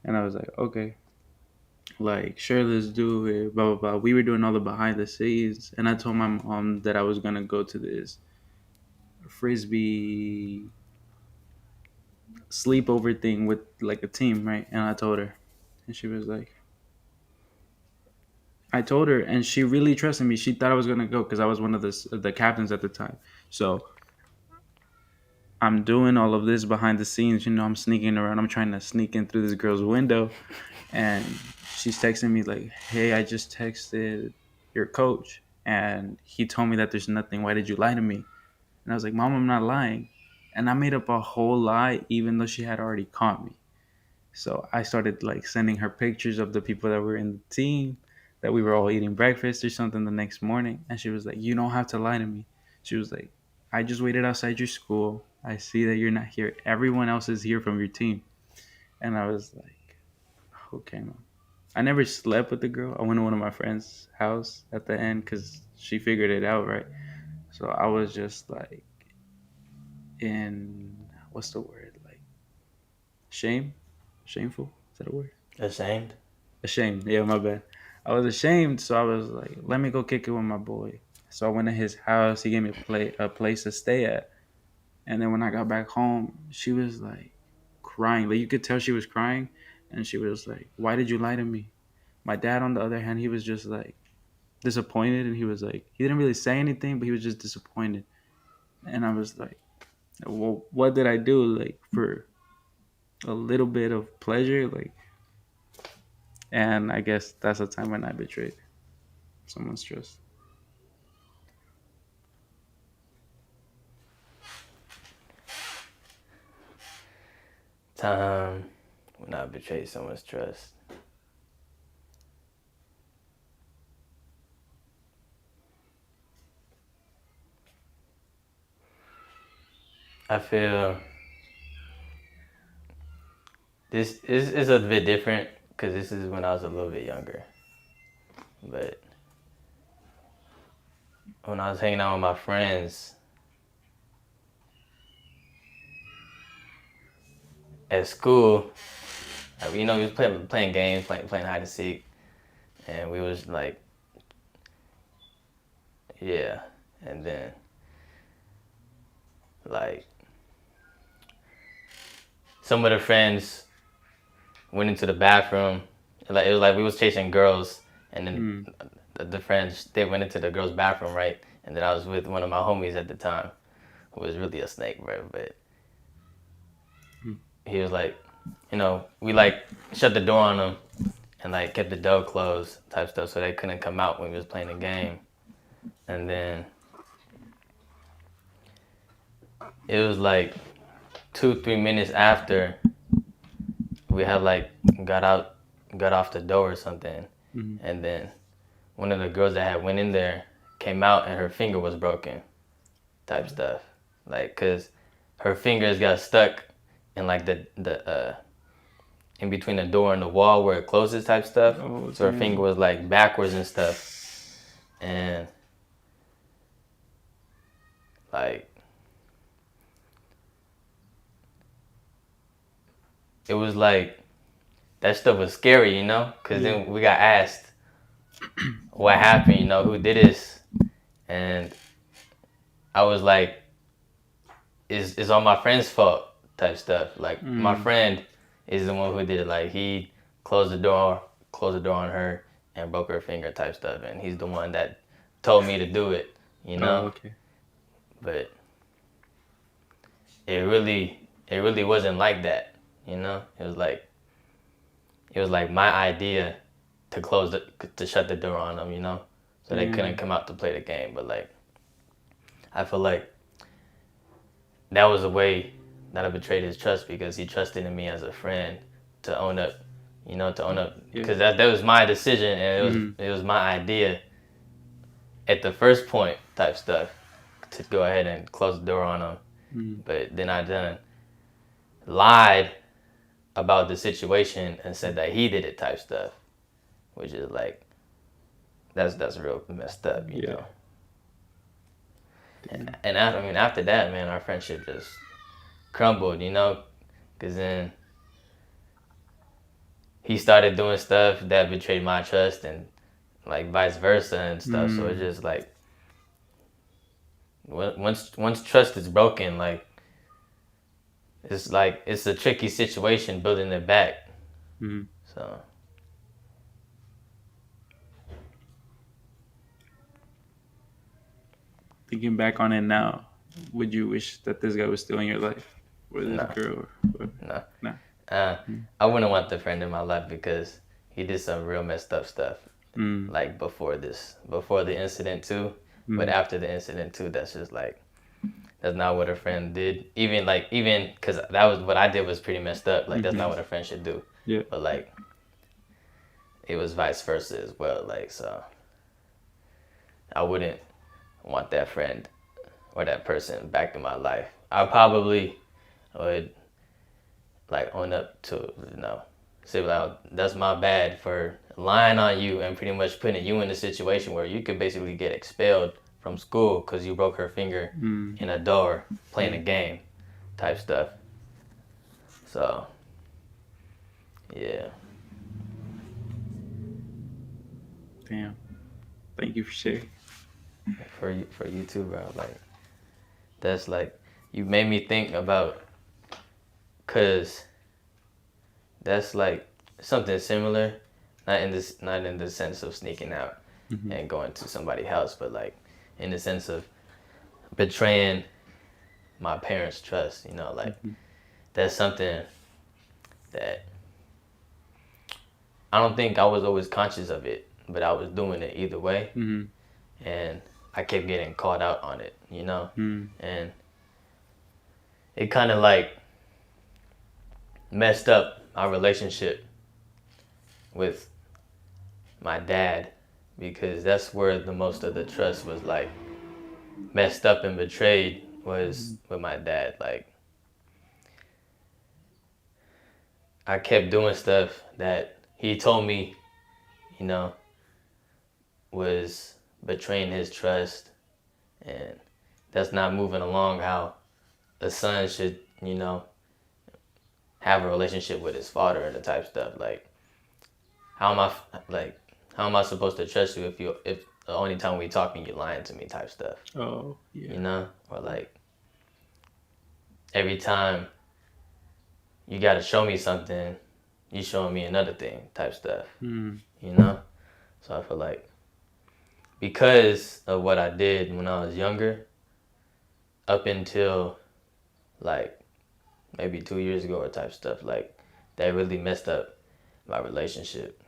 [SPEAKER 1] And I was like, okay, like sure, let's do it. Blah blah blah. We were doing all the behind the scenes, and I told my mom that I was gonna go to this frisbee sleepover thing with like a team, right? And I told her, and she was like, I told her, and she really trusted me. She thought I was gonna go because I was one of the captains at the time. So I'm doing all of this behind the scenes. I'm sneaking around. I'm trying to sneak in through this girl's window, and she's texting me like, "Hey, I just texted your coach, and he told me that there's nothing. Why did you lie to me?" And I was like, "Mom, I'm not lying." And I made up a whole lie, even though she had already caught me. So I started like sending her pictures of the people that were in the team, that we were all eating breakfast or something the next morning. And she was like, "You don't have to lie to me." She was like, "I just waited outside your school. I see that you're not here. Everyone else is here from your team." And I was like, okay, Mom. I never slept with the girl. I went to one of my friend's house at the end because she figured it out, right? So I was just like in, what's the word? Like shame? Shameful? Is that a word?
[SPEAKER 2] Ashamed.
[SPEAKER 1] ashamed. Yeah, my bad. I was ashamed, so I was like, let me go kick it with my boy. So I went to his house. He gave me a place to stay at. And then when I got back home, she was like crying. Like you could tell she was crying, and she was like, "Why did you lie to me?" My dad, on the other hand, he was just like disappointed, and he was like, he didn't really say anything, but he was just disappointed. And I was like, "Well, what did I do? Like for a little bit of pleasure, like." And I guess that's the time when I betrayed someone's trust.
[SPEAKER 2] Time when I betrayed someone's trust. I feel this is a bit different because this is when I was a little bit younger. But when I was hanging out with my friends at school, we was playing games, playing hide and seek, and we was like, yeah, and then like some of the friends went into the bathroom. Like it was like we was chasing girls, and then the friends they went into the girls' bathroom, right? And then I was with one of my homies at the time, who was really a snake, bro. But he was like, we like shut the door on them and like kept the door closed type stuff, so they couldn't come out when we was playing the game. And then it was like 2-3 minutes after we had like got off the door or something, and then one of the girls that had went in there came out and her finger was broken, type stuff, like cause her fingers got stuck in like the in between the door and the wall where it closes type stuff.
[SPEAKER 1] Oh,
[SPEAKER 2] So her
[SPEAKER 1] damn.
[SPEAKER 2] finger was like backwards and stuff, and like it was like that stuff was scary, because then we got asked what happened, who did this, and I was like, it's all my friend's fault type stuff. Like my friend is the one who did it. Like he closed the door on her and broke her finger type stuff, and he's the one that told me to do it,
[SPEAKER 1] Oh, okay.
[SPEAKER 2] But it really wasn't like that, it was like my idea to shut the door on them, so they couldn't come out to play the game. But like I feel like that was a way that I betrayed his trust, because he trusted in me as a friend to own up, because that was my decision, and it was my idea at the first point type stuff to go ahead and close the door on him. But then I done lied about the situation and said that he did it type stuff, which is like that's real messed up, you know. And after that, man, our friendship just crumbled, because then he started doing stuff that betrayed my trust, and like vice versa and stuff. So it's just like once trust is broken, like it's a tricky situation building it back. So
[SPEAKER 1] Thinking back on it now, would you wish that this guy was still in your life, or this
[SPEAKER 2] No.
[SPEAKER 1] girl?
[SPEAKER 2] no. I wouldn't want the friend in my life because he did some real messed up stuff, like before the incident too. But after the incident too, that's just like, that's not what a friend did. Even because that was what I did was pretty messed up. Like that's not what a friend should do.
[SPEAKER 1] Yeah.
[SPEAKER 2] But like it was vice versa as well. Like so, I wouldn't want that friend or that person back in my life. I probably would like own up to, say like, that's my bad for lying on you and pretty much putting you in a situation where you could basically get expelled from school because you broke her finger in a door playing a game type stuff. So yeah.
[SPEAKER 1] Damn. Thank you for sharing.
[SPEAKER 2] For you too, bro. Like, that's like, you made me think about, cause that's like something similar, not in the sense of sneaking out and going to somebody's house, but like in the sense of betraying my parents' trust. You know, like that's something that I don't think I was always conscious of it, but I was doing it either way, and I kept getting caught out on it. You know, and it kind of like messed up our relationship with my dad, because that's where the most of the trust was like messed up and betrayed, was with my dad. Like, I kept doing stuff that he told me, you know, was betraying his trust, and that's not moving along how a son should, you know, have a relationship with his father and the type stuff. Like, how am I supposed to trust you if the only time we talking you lying to me type stuff?
[SPEAKER 1] Oh, yeah.
[SPEAKER 2] You know, or like every time you gotta show me something, you showing me another thing type stuff. You know, so I feel like because of what I did when I was younger, up until like maybe 2 years ago or type stuff, like that really messed up my relationship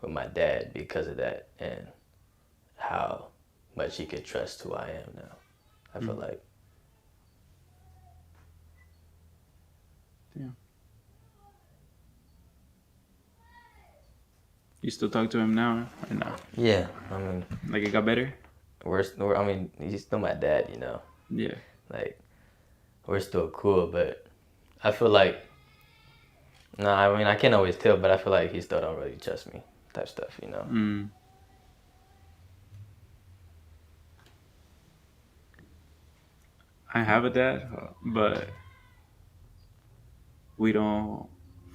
[SPEAKER 2] with my dad because of that, and how much he could trust who I am now. I feel like.
[SPEAKER 1] Yeah. You still talk to him now or no?
[SPEAKER 2] Yeah, I mean,
[SPEAKER 1] Like it got better?
[SPEAKER 2] I mean, he's still my dad, you know.
[SPEAKER 1] Yeah.
[SPEAKER 2] Like, we're still cool, but I feel like, I mean, I can't always tell, but I feel like he still don't really trust me type stuff, you know.
[SPEAKER 1] I have a dad, but we don't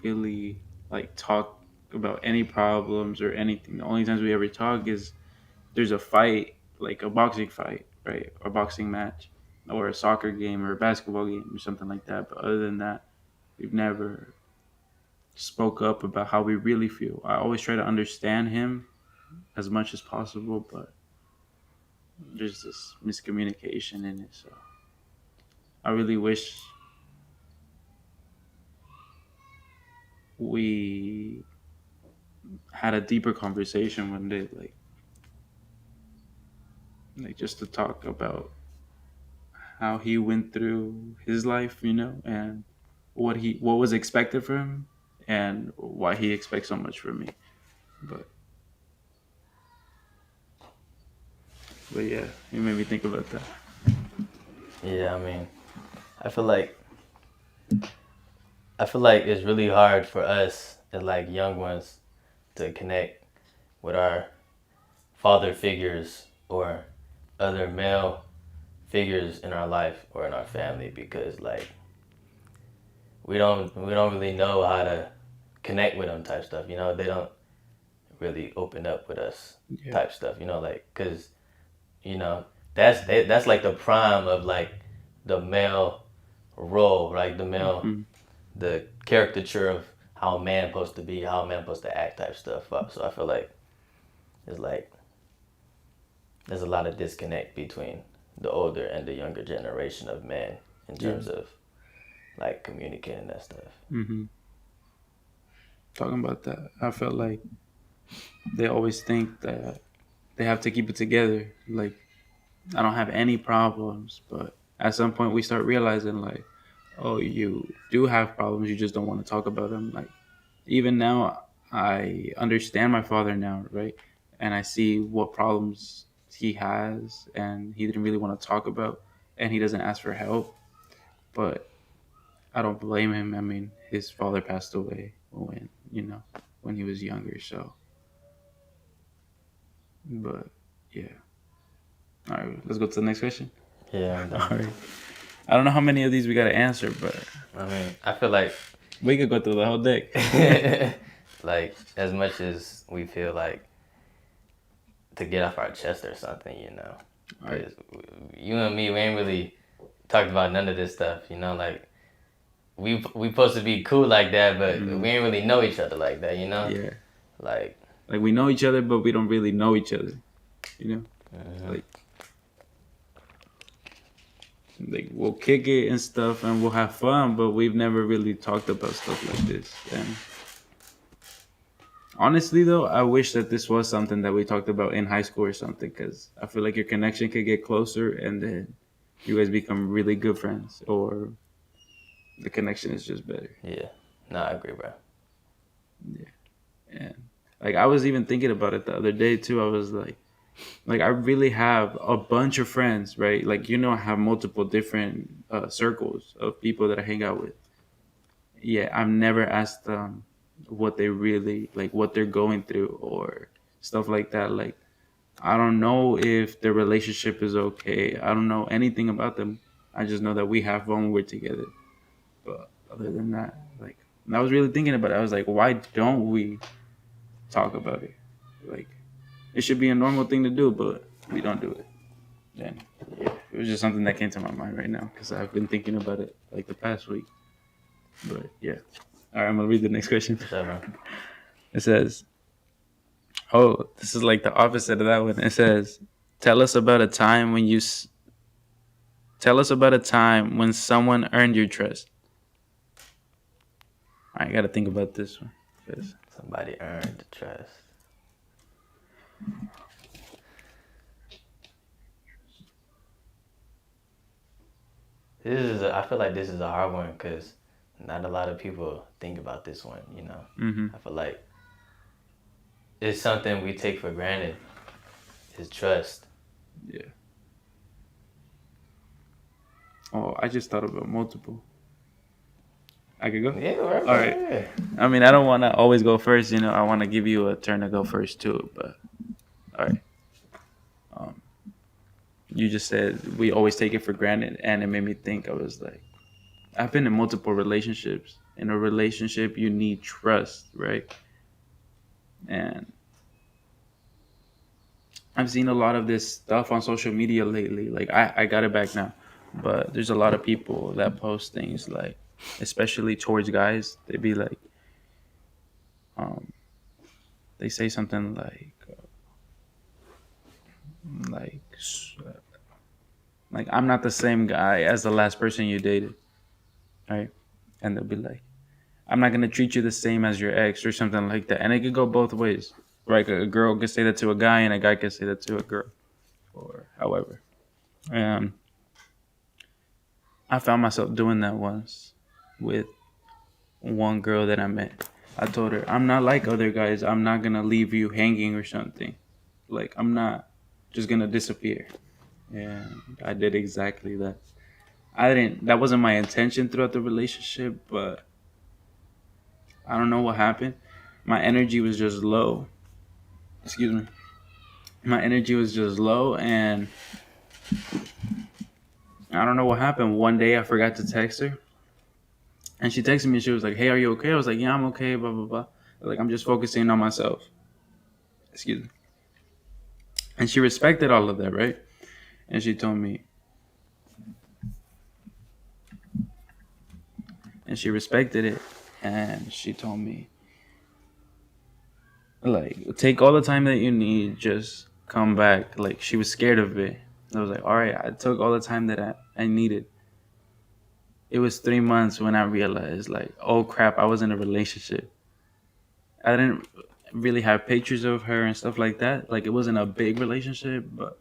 [SPEAKER 1] really like talk about any problems or anything. The only times we ever talk is there's a fight, like a boxing fight, right? A boxing match, or a soccer game or a basketball game or something like that. But other than that, we've never spoke up about how we really feel. I always try to understand him as much as possible, but there's this miscommunication in it. So I really wish we had a deeper conversation one day, like just to talk about how he went through his life, you know, and what was expected from him and why he expects so much from me. But yeah, it made me think about that.
[SPEAKER 2] Yeah, I mean, I feel like it's really hard for us as like young ones to connect with our father figures or other male figures in our life or in our family, because like we don't really know how to connect with them type stuff. You know, they don't really open up with us type stuff. You know, like, cause you know that's like the prime of like the male role, like the male, the caricature of how a man supposed to be, how a man supposed to act type stuff. So I feel like it's like there's a lot of disconnect between the older and the younger generation of men in terms of like communicating that stuff.
[SPEAKER 1] Talking about that, I felt like they always think that they have to keep it together. Like, I don't have any problems, but at some point we start realizing like, oh, you do have problems, you just don't want to talk about them. Like, even now I understand my father now, right? And I see what problems he has and he didn't really want to talk about, and he doesn't ask for help. But I don't blame him. I mean, his father passed away when he was younger, so. But yeah. All right, let's go to the next question.
[SPEAKER 2] Yeah,
[SPEAKER 1] All right. I don't know how many of these we gotta answer, but
[SPEAKER 2] I mean, I feel like
[SPEAKER 1] we could go through the whole deck.
[SPEAKER 2] like, as much as we feel like to get off our chest or something, you know.
[SPEAKER 1] Right.
[SPEAKER 2] 'Cause you and me, we ain't really talked about none of this stuff, you know. Like we supposed to be cool like that, but we ain't really know each other like that, you know.
[SPEAKER 1] Yeah.
[SPEAKER 2] Like
[SPEAKER 1] Like we know each other, but we don't really know each other. You know, like we'll kick it and stuff, and we'll have fun, but we've never really talked about stuff like this. And honestly, though, I wish that this was something that we talked about in high school or something, because I feel like your connection could get closer, and then you guys become really good friends, or the connection is just better.
[SPEAKER 2] yeah, no, I agree, bro.
[SPEAKER 1] And like I was even thinking about it the other day too. I was like I really have a bunch of friends, right? Like I have multiple different circles of people that I hang out with. Yeah, I've never asked them what they really like, what they're going through, or stuff like that. Like I don't know if their relationship is okay. I don't know anything about them. I just know that we have fun when we're together. But other than that, like I was really thinking about it. I was like, why don't we talk about it? Like it should be a normal thing to do, but we don't do it. Then yeah, it was just something that came to my mind right now because I've been thinking about it like the past week. But yeah, all right, I'm gonna read the next question.
[SPEAKER 2] Sure, bro.
[SPEAKER 1] It says, "Oh, this is like the opposite of that one." It says, "Tell us about a time when tell us about a time when someone earned your trust." I gotta think about this one. 'Cause
[SPEAKER 2] Somebody earned the trust. I feel like this is a hard one because not a lot of people think about this one, you know. I feel like it's something we take for granted, is trust.
[SPEAKER 1] Yeah. Oh, I just thought about multiple. I could go?
[SPEAKER 2] Yeah, right.
[SPEAKER 1] All right.
[SPEAKER 2] Yeah.
[SPEAKER 1] I mean, I don't want to always go first, I want to give you a turn to go first too, but all right. You just said we always take it for granted, and it made me think. I was like, I've been in multiple relationships. In a relationship, you need trust, right? And I've seen a lot of this stuff on social media lately. Like, I got it back now, but there's a lot of people that post things like, especially towards guys, they be like, they say something like, like I'm not the same guy as the last person you dated, right? And they'll be like, I'm not gonna treat you the same as your ex or something like that. And it could go both ways, right? A girl could say that to a guy, and a guy could say that to a girl, or however. I found myself doing that once with one girl that I met. I told her, I'm not like other guys. I'm not gonna leave you hanging or something. Like I'm not just gonna disappear. And I did exactly that. That wasn't my intention throughout the relationship, but I don't know what happened. My energy was just low. Excuse me. My energy was just low, and I don't know what happened. One day I forgot to text her, and she texted me. She was like, "Hey, are you okay?" I was like, "Yeah, I'm okay." Blah blah blah. Like I'm just focusing on myself. Excuse me. And she respected all of that, right? And she told me, and she respected it, and she told me, like, take all the time that you need, just come back. Like she was scared of it. I was like, all right, I took all the time that I needed. It was 3 months when I realized, like, oh crap, I was in a relationship. I didn't really have pictures of her and stuff like that. Like it wasn't a big relationship, but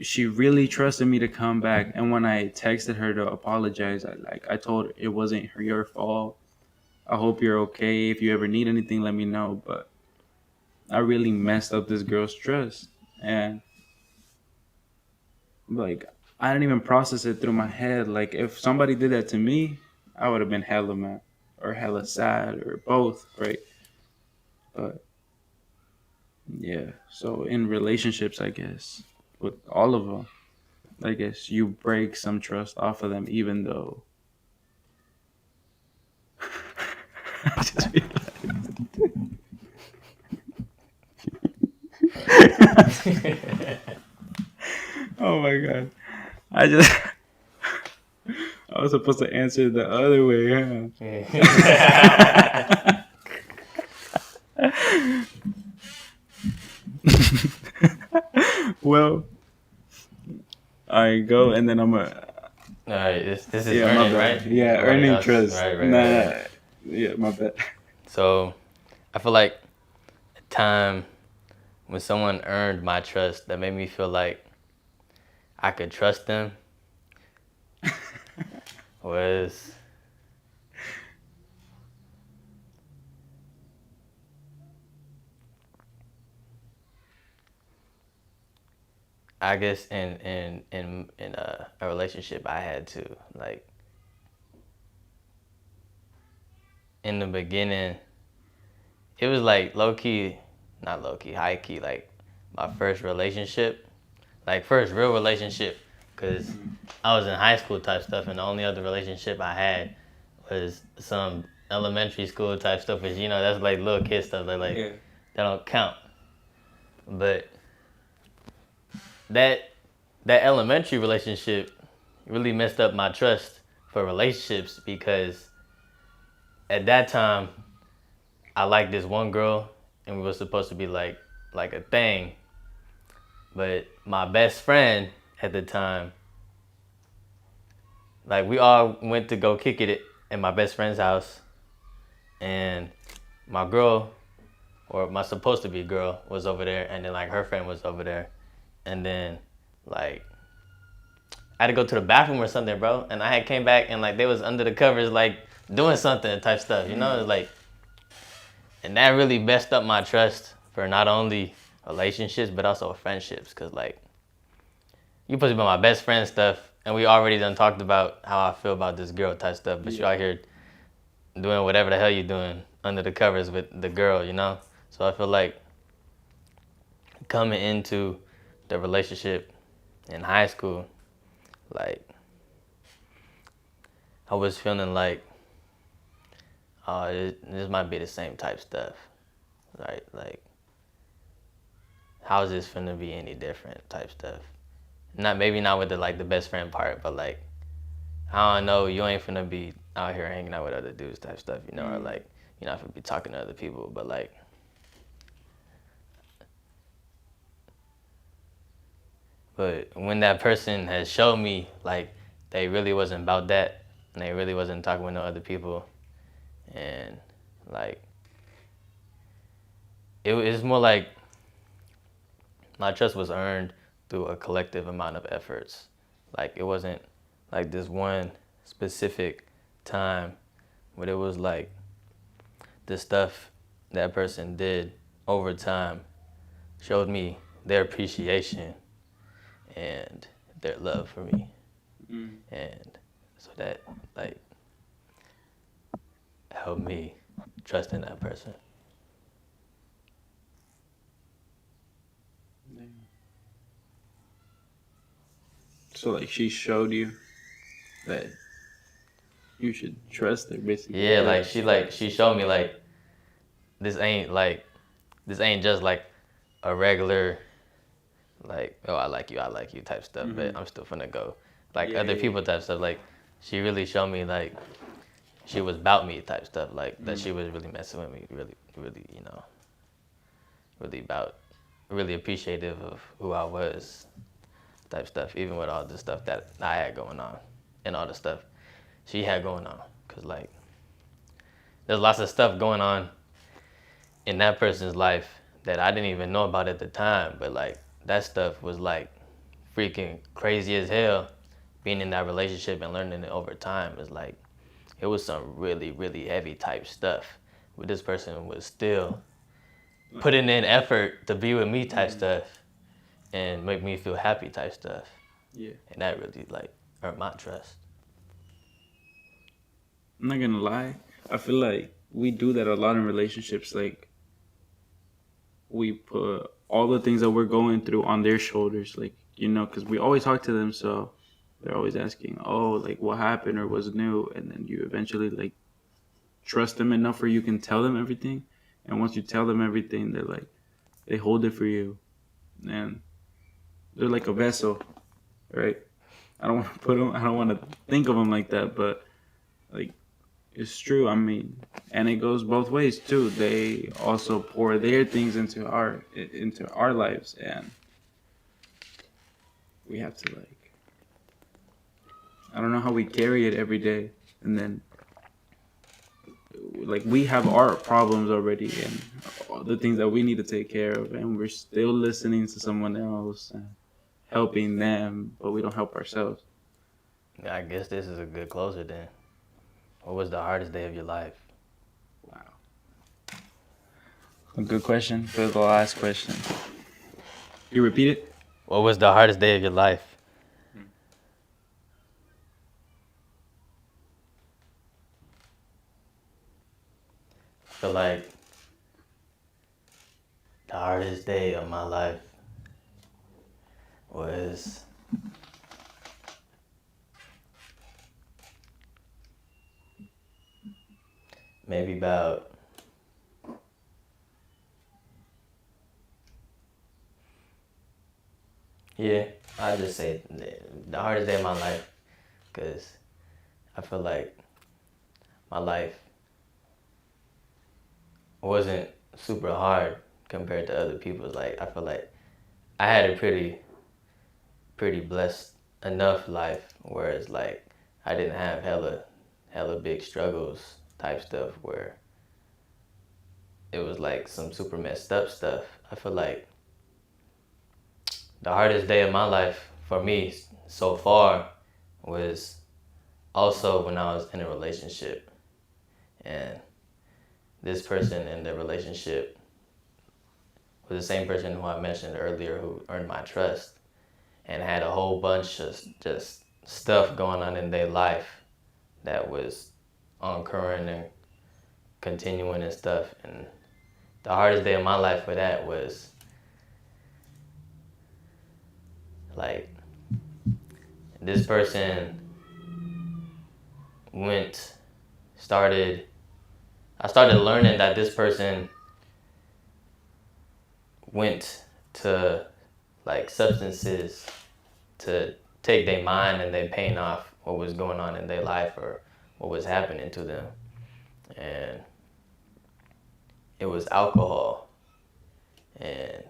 [SPEAKER 1] she really trusted me to come back. And when I texted her to apologize, I told her it wasn't your fault. I hope you're okay. If you ever need anything, let me know. But I really messed up this girl's trust, and like I didn't even process it through my head. Like if somebody did that to me, I would have been hella mad or hella sad or both, right? But yeah, so in relationships, I guess with all of them, I guess you break some trust off of them, even though. I just realized. Oh my god. I was supposed to answer the other way, huh? Well, I go and then I'm a
[SPEAKER 2] All right, this is
[SPEAKER 1] yeah, my
[SPEAKER 2] earning,
[SPEAKER 1] bad.
[SPEAKER 2] right?
[SPEAKER 1] Yeah,
[SPEAKER 2] Right,
[SPEAKER 1] earning
[SPEAKER 2] us.
[SPEAKER 1] trust.
[SPEAKER 2] Right,
[SPEAKER 1] Nah,
[SPEAKER 2] right.
[SPEAKER 1] yeah, my bad.
[SPEAKER 2] So I feel like a time when someone earned my trust that made me feel like I could trust them was I guess in a relationship I had to like in the beginning it was like low key, not low key, high key, like my first relationship, like first real relationship, because I was in high school type stuff, and the only other relationship I had was some elementary school type stuff, which that's like little kid stuff, like
[SPEAKER 1] Yeah.
[SPEAKER 2] that don't count. But that that elementary relationship really messed up my trust for relationships because at that time I liked this one girl and we were supposed to be like a thing. But my best friend at the time, like we all went to go kick it at my best friend's house, and my girl, or my supposed to be girl, was over there, and then like her friend was over there, and then like I had to go to the bathroom or something, bro, and I had came back and like they was under the covers like doing something type stuff, It's like, and that really messed up my trust for not only relationships but also friendships, cause like you supposed to be my best friend stuff, and we already done talked about how I feel about this girl type stuff, but you out here doing whatever the hell you doing under the covers with the girl. So I feel like coming into the relationship in high school, like I was feeling like, oh, this might be the same type stuff, right? Like, how is this finna be any different type stuff? Maybe not with the best friend part, but like, I don't know, you ain't finna be out here hanging out with other dudes type stuff, or like you're not finna be talking to other people, but like, but when that person has showed me like they really wasn't about that, and they really wasn't talking with no other people, and like it's more like my trust was earned through a collective amount of efforts. Like it wasn't like this one specific time, but it was like the stuff that person did over time showed me their appreciation and their love for me. And so that like helped me trust in that person.
[SPEAKER 1] So like she showed you that you should trust her, basically.
[SPEAKER 2] Yeah, she showed me this ain't like this ain't just like a regular like, oh, I like you type stuff, but I'm still finna go like other people type stuff. Like she really showed me like she was about me type stuff, like that she was really messing with me, really really really appreciative of who I was type stuff, even with all the stuff that I had going on and all the stuff she had going on, cause like there's lots of stuff going on in that person's life that I didn't even know about at the time, but like that stuff was like freaking crazy as hell. Being in that relationship and learning it over time is like it was some really really heavy type stuff, but this person was still putting in effort to be with me type stuff and make me feel happy type stuff.
[SPEAKER 1] Yeah.
[SPEAKER 2] And that really like earned my trust.
[SPEAKER 1] I'm not gonna lie. I feel like we do that a lot in relationships. Like we put all the things that we're going through on their shoulders. Like because we always talk to them, so they're always asking, "Oh, like what happened or what's new?" And then you eventually like trust them enough where you can tell them everything. And once you tell them everything, they hold it for you. and they're like a vessel, right? I don't want to put them. I don't want to think of them like that, but like it's true. I mean, and it goes both ways too. They also pour their things into our lives, and we have to like, I don't know how we carry it every day, and then like we have our problems already and all the things that we need to take care of, and we're still listening to someone else and helping them, but we don't help ourselves.
[SPEAKER 2] I guess this is a good closer then. What was the hardest day of your life?
[SPEAKER 1] Wow, a good question for the last question. You repeat it.
[SPEAKER 2] What was the hardest day of your life? I feel like the hardest day of my life was maybe about I'll just say the hardest day of my life, because I feel like my life wasn't super hard compared to other people's. Like I feel like I had a pretty blessed enough life, whereas like I didn't have hella big struggles type stuff where it was like some super messed up stuff. I feel like the hardest day of my life for me so far was also when I was in a relationship, and this person in the relationship was the same person who I mentioned earlier who earned my trust and had a whole bunch of just stuff going on in their life that was occurring and continuing and stuff. And the hardest day of my life for that was like this person I started learning that this person went to like substances to take their mind and their pain off what was going on in their life or what was happening to them. And it was alcohol. And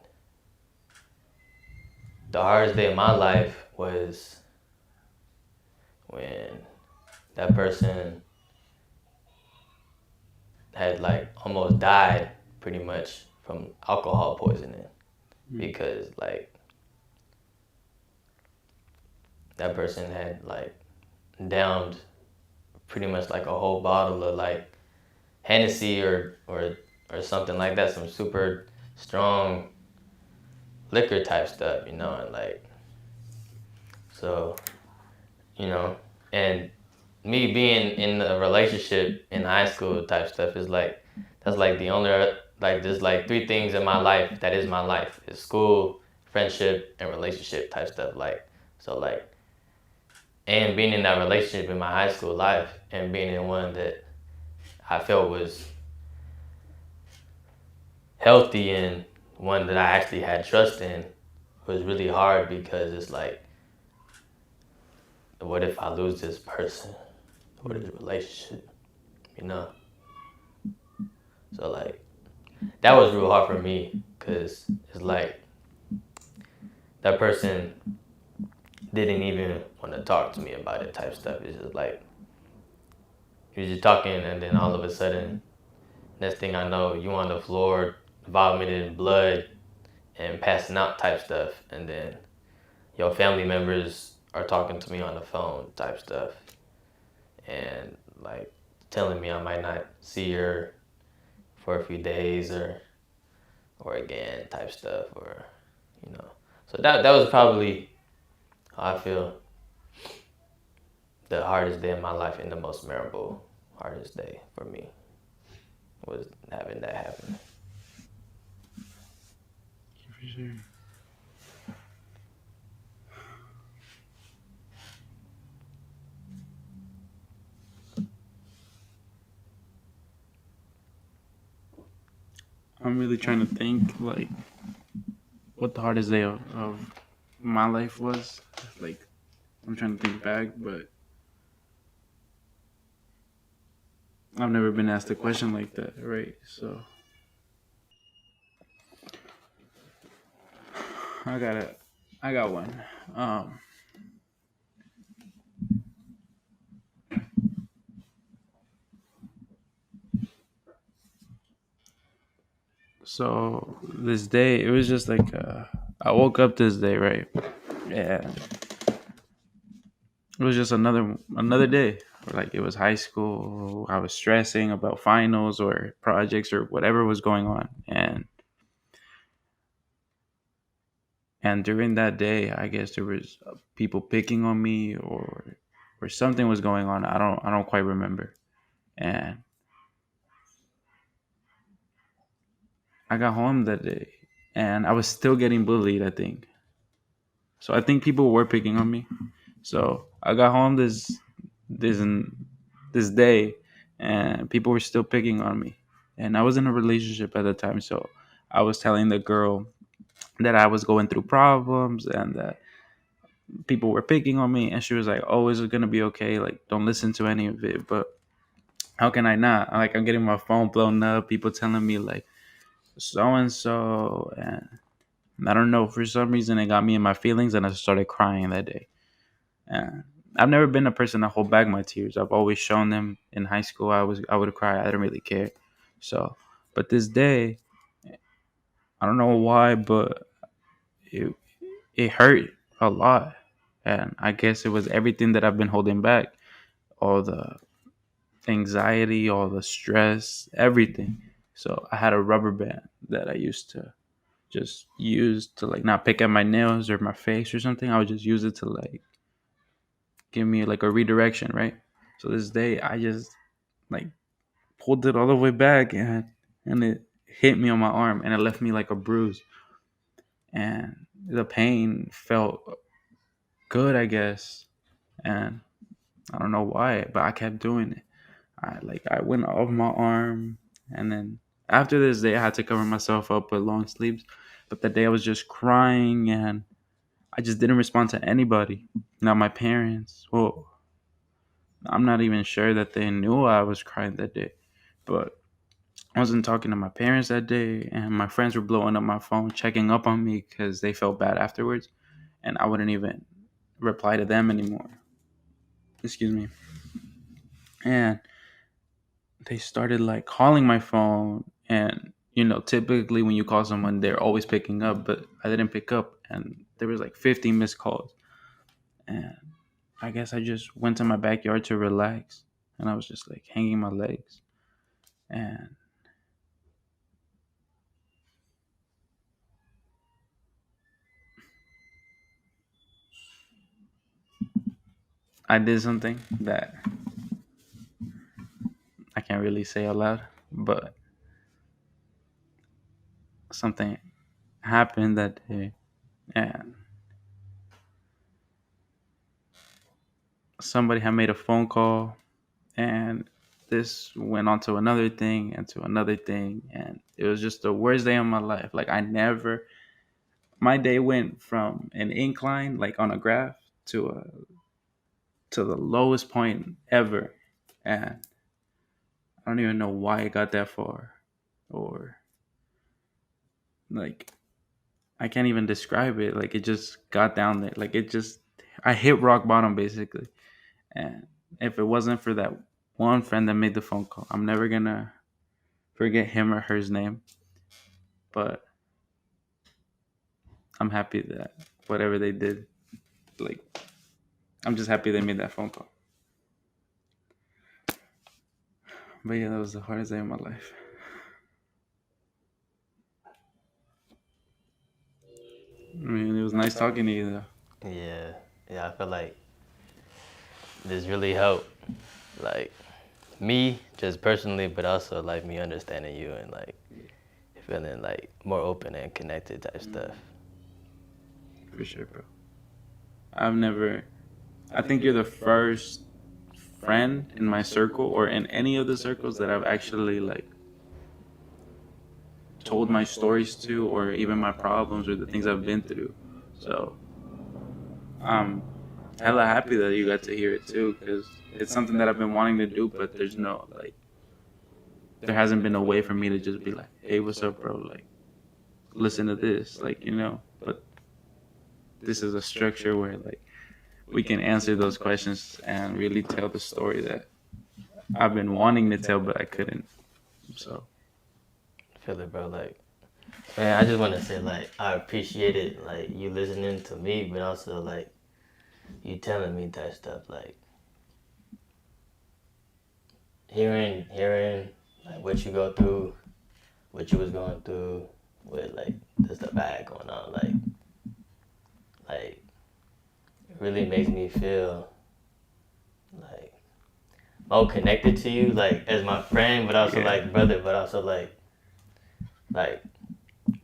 [SPEAKER 2] the hardest day of my life was when that person had like almost died pretty much from alcohol poisoning, because like that person had like downed pretty much like a whole bottle of like Hennessy or something like that, some super strong liquor type stuff, you know, and like so, you know, and me being in a relationship in high school type stuff is like that's like the only like there's like three things in my life that is my life. It's school, friendship, and relationship type stuff. Like so like and being in that relationship in my high school life and being in one that I felt was healthy and one that I actually had trust in was really hard, because it's like, what if I lose this person or this relationship, you know? So like, that was real hard for me, because it's like, that person didn't even want to talk to me about it type stuff. It's just like, you're just talking and then all of a sudden, next thing I know, you on the floor, vomiting blood and passing out type stuff. And then your family members are talking to me on the phone type stuff. And like telling me I might not see her for a few days or again type stuff, or, you know. So that was probably how I feel the hardest day of my life, and the most memorable hardest day for me was having that happen.
[SPEAKER 1] For sure. I'm really trying to think like what the hardest day of my life was. Like, I'm trying to think back, but I've never been asked a question like that, right? So I got it. I got one. Um, so this day, it was just like I woke up this day, right? Yeah, it was just another day. Like, it was high school. I was stressing about finals or projects or whatever was going on, and during that day, I guess there was people picking on me, or something was going on. I don't quite remember. And I got home that day, and I was still getting bullied, I think. So I think people were picking on me. So I got home this this day, and people were still picking on me. And I was in a relationship at the time, so I was telling the girl that I was going through problems and that people were picking on me, and she was like, "Oh, is it gonna be okay? Like, don't listen to any of it." But how can I not? Like, I'm getting my phone blown up. People telling me like so and so, and I don't know. For some reason, it got me in my feelings, and I started crying that day. And I've never been a person to hold back my tears. I've always shown them. In high school, I would cry. I didn't really care. So, but this day, I don't know why, but it it hurt a lot, and I guess it was everything that I've been holding back, all the anxiety, all the stress, everything. So I had a rubber band that I used to just use to like not pick at my nails or my face or something. I would just use it to like give me like a redirection, right? So this day I just like pulled it all the way back, and it hit me on my arm, and it left me like a bruise, and the pain felt good, I guess. And I don't know why, but I kept doing it. I went off my arm, and then after this day I had to cover myself up with long sleeves. But that day I was just crying, and I just didn't respond to anybody. Not my parents. Well, I'm not even sure that they knew I was crying that day. But I wasn't talking to my parents that day, and my friends were blowing up my phone, checking up on me because they felt bad afterwards, and I wouldn't even reply to them anymore. Excuse me. And they started like calling my phone, and typically when you call someone, they're always picking up, but I didn't pick up, and there was like 50 missed calls. And I guess I just went to my backyard to relax, and I was just like hanging my legs, and I did something that I can't really say out loud, but something happened that day, and somebody had made a phone call, and this went on to another thing and to another thing, and it was just the worst day of my life. Like, my day went from an incline, like on a graph, to the lowest point ever, and I don't even know why it got that far, or like I can't even describe it. Like, it just got down there. Like, I hit rock bottom basically. And if it wasn't for that one friend that made the phone call, I'm never gonna forget him or her's name. But I'm happy that whatever they did, like, I'm just happy they made that phone call. But yeah, that was the hardest day of my life. I mean, it was nice talking to you, though.
[SPEAKER 2] Yeah, yeah, I feel like this really helped, like, me just personally, but also like me understanding you and like feeling like more open and connected type stuff.
[SPEAKER 1] For sure, bro. I think you're the first friend in my circle or in any of the circles that I've actually like told my stories to, or even my problems or the things I've been through. So I'm hella happy that you got to hear it too, because it's something that I've been wanting to do, but there's no, like, there hasn't been a way for me to just be like, hey, what's up, bro? Like, listen to this, like, you know. But this is a structure where, like, we can answer those questions and really tell the story that I've been wanting to tell, but I couldn't. So
[SPEAKER 2] I feel it, bro. Like, man, I just want to say, like, I appreciate it, like, you listening to me, but also, like, you telling me that stuff, like, hearing, like, what you go through, what you was going through with, like, the stuff I had going on, like, it really makes me feel, like, more connected to you, like, as my friend, but also, like, brother, but also, like,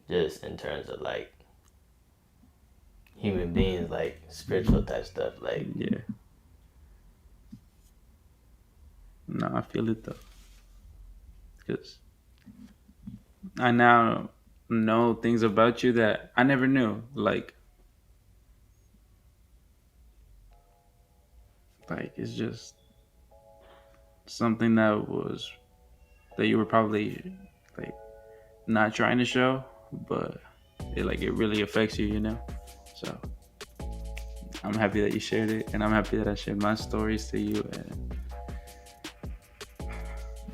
[SPEAKER 2] just in terms of, like, human beings, like, spiritual type stuff, like.
[SPEAKER 1] yeah. No, I feel it though, because I now know things about you that I never knew. Like it's just something that you were probably like not trying to show, but it really affects you, you know. So I'm happy that you shared it, and I'm happy that I shared my stories to you. And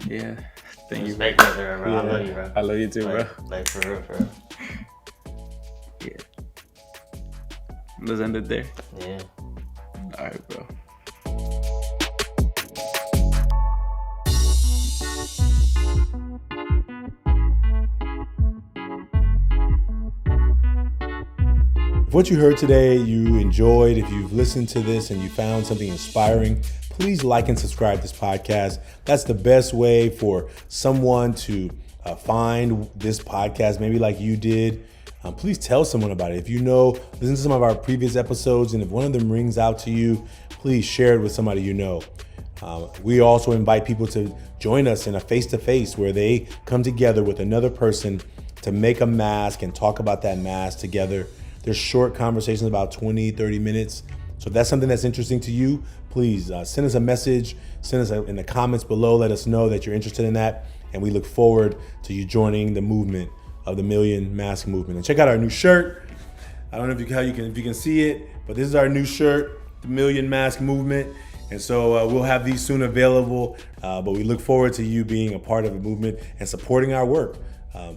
[SPEAKER 1] yeah, thank you.
[SPEAKER 2] Respect that, bro.
[SPEAKER 1] Yeah.
[SPEAKER 2] I love you, bro.
[SPEAKER 1] I love you too, bro.
[SPEAKER 2] Like for real.
[SPEAKER 1] Yeah. Let's end it there.
[SPEAKER 2] Yeah.
[SPEAKER 1] All right, bro.
[SPEAKER 3] If what you heard today you enjoyed, if you've listened to this and you found something inspiring, please like and subscribe to this podcast. That's the best way for someone to find this podcast, maybe like you did. Please tell someone about it. If you know, listen to some of our previous episodes, and if one of them rings out to you, please share it with somebody you know. We also invite people to join us in a face-to-face where they come together with another person to make a mask and talk about that mask together. There's short conversations, about 20, 30 minutes. So if that's something that's interesting to you, please send us a message, send us in the comments below, let us know that you're interested in that. And we look forward to you joining the movement of the Million Mask Movement. And check out our new shirt. I don't know if you can see it, but this is our new shirt, the Million Mask Movement. And so we'll have these soon available, but we look forward to you being a part of the movement and supporting our work.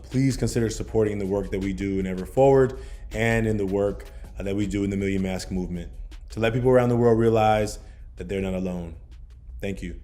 [SPEAKER 3] Please consider supporting the work that we do in Ever Forward and in the work that we do in the Million Mask Movement to let people around the world realize that they're not alone. Thank you.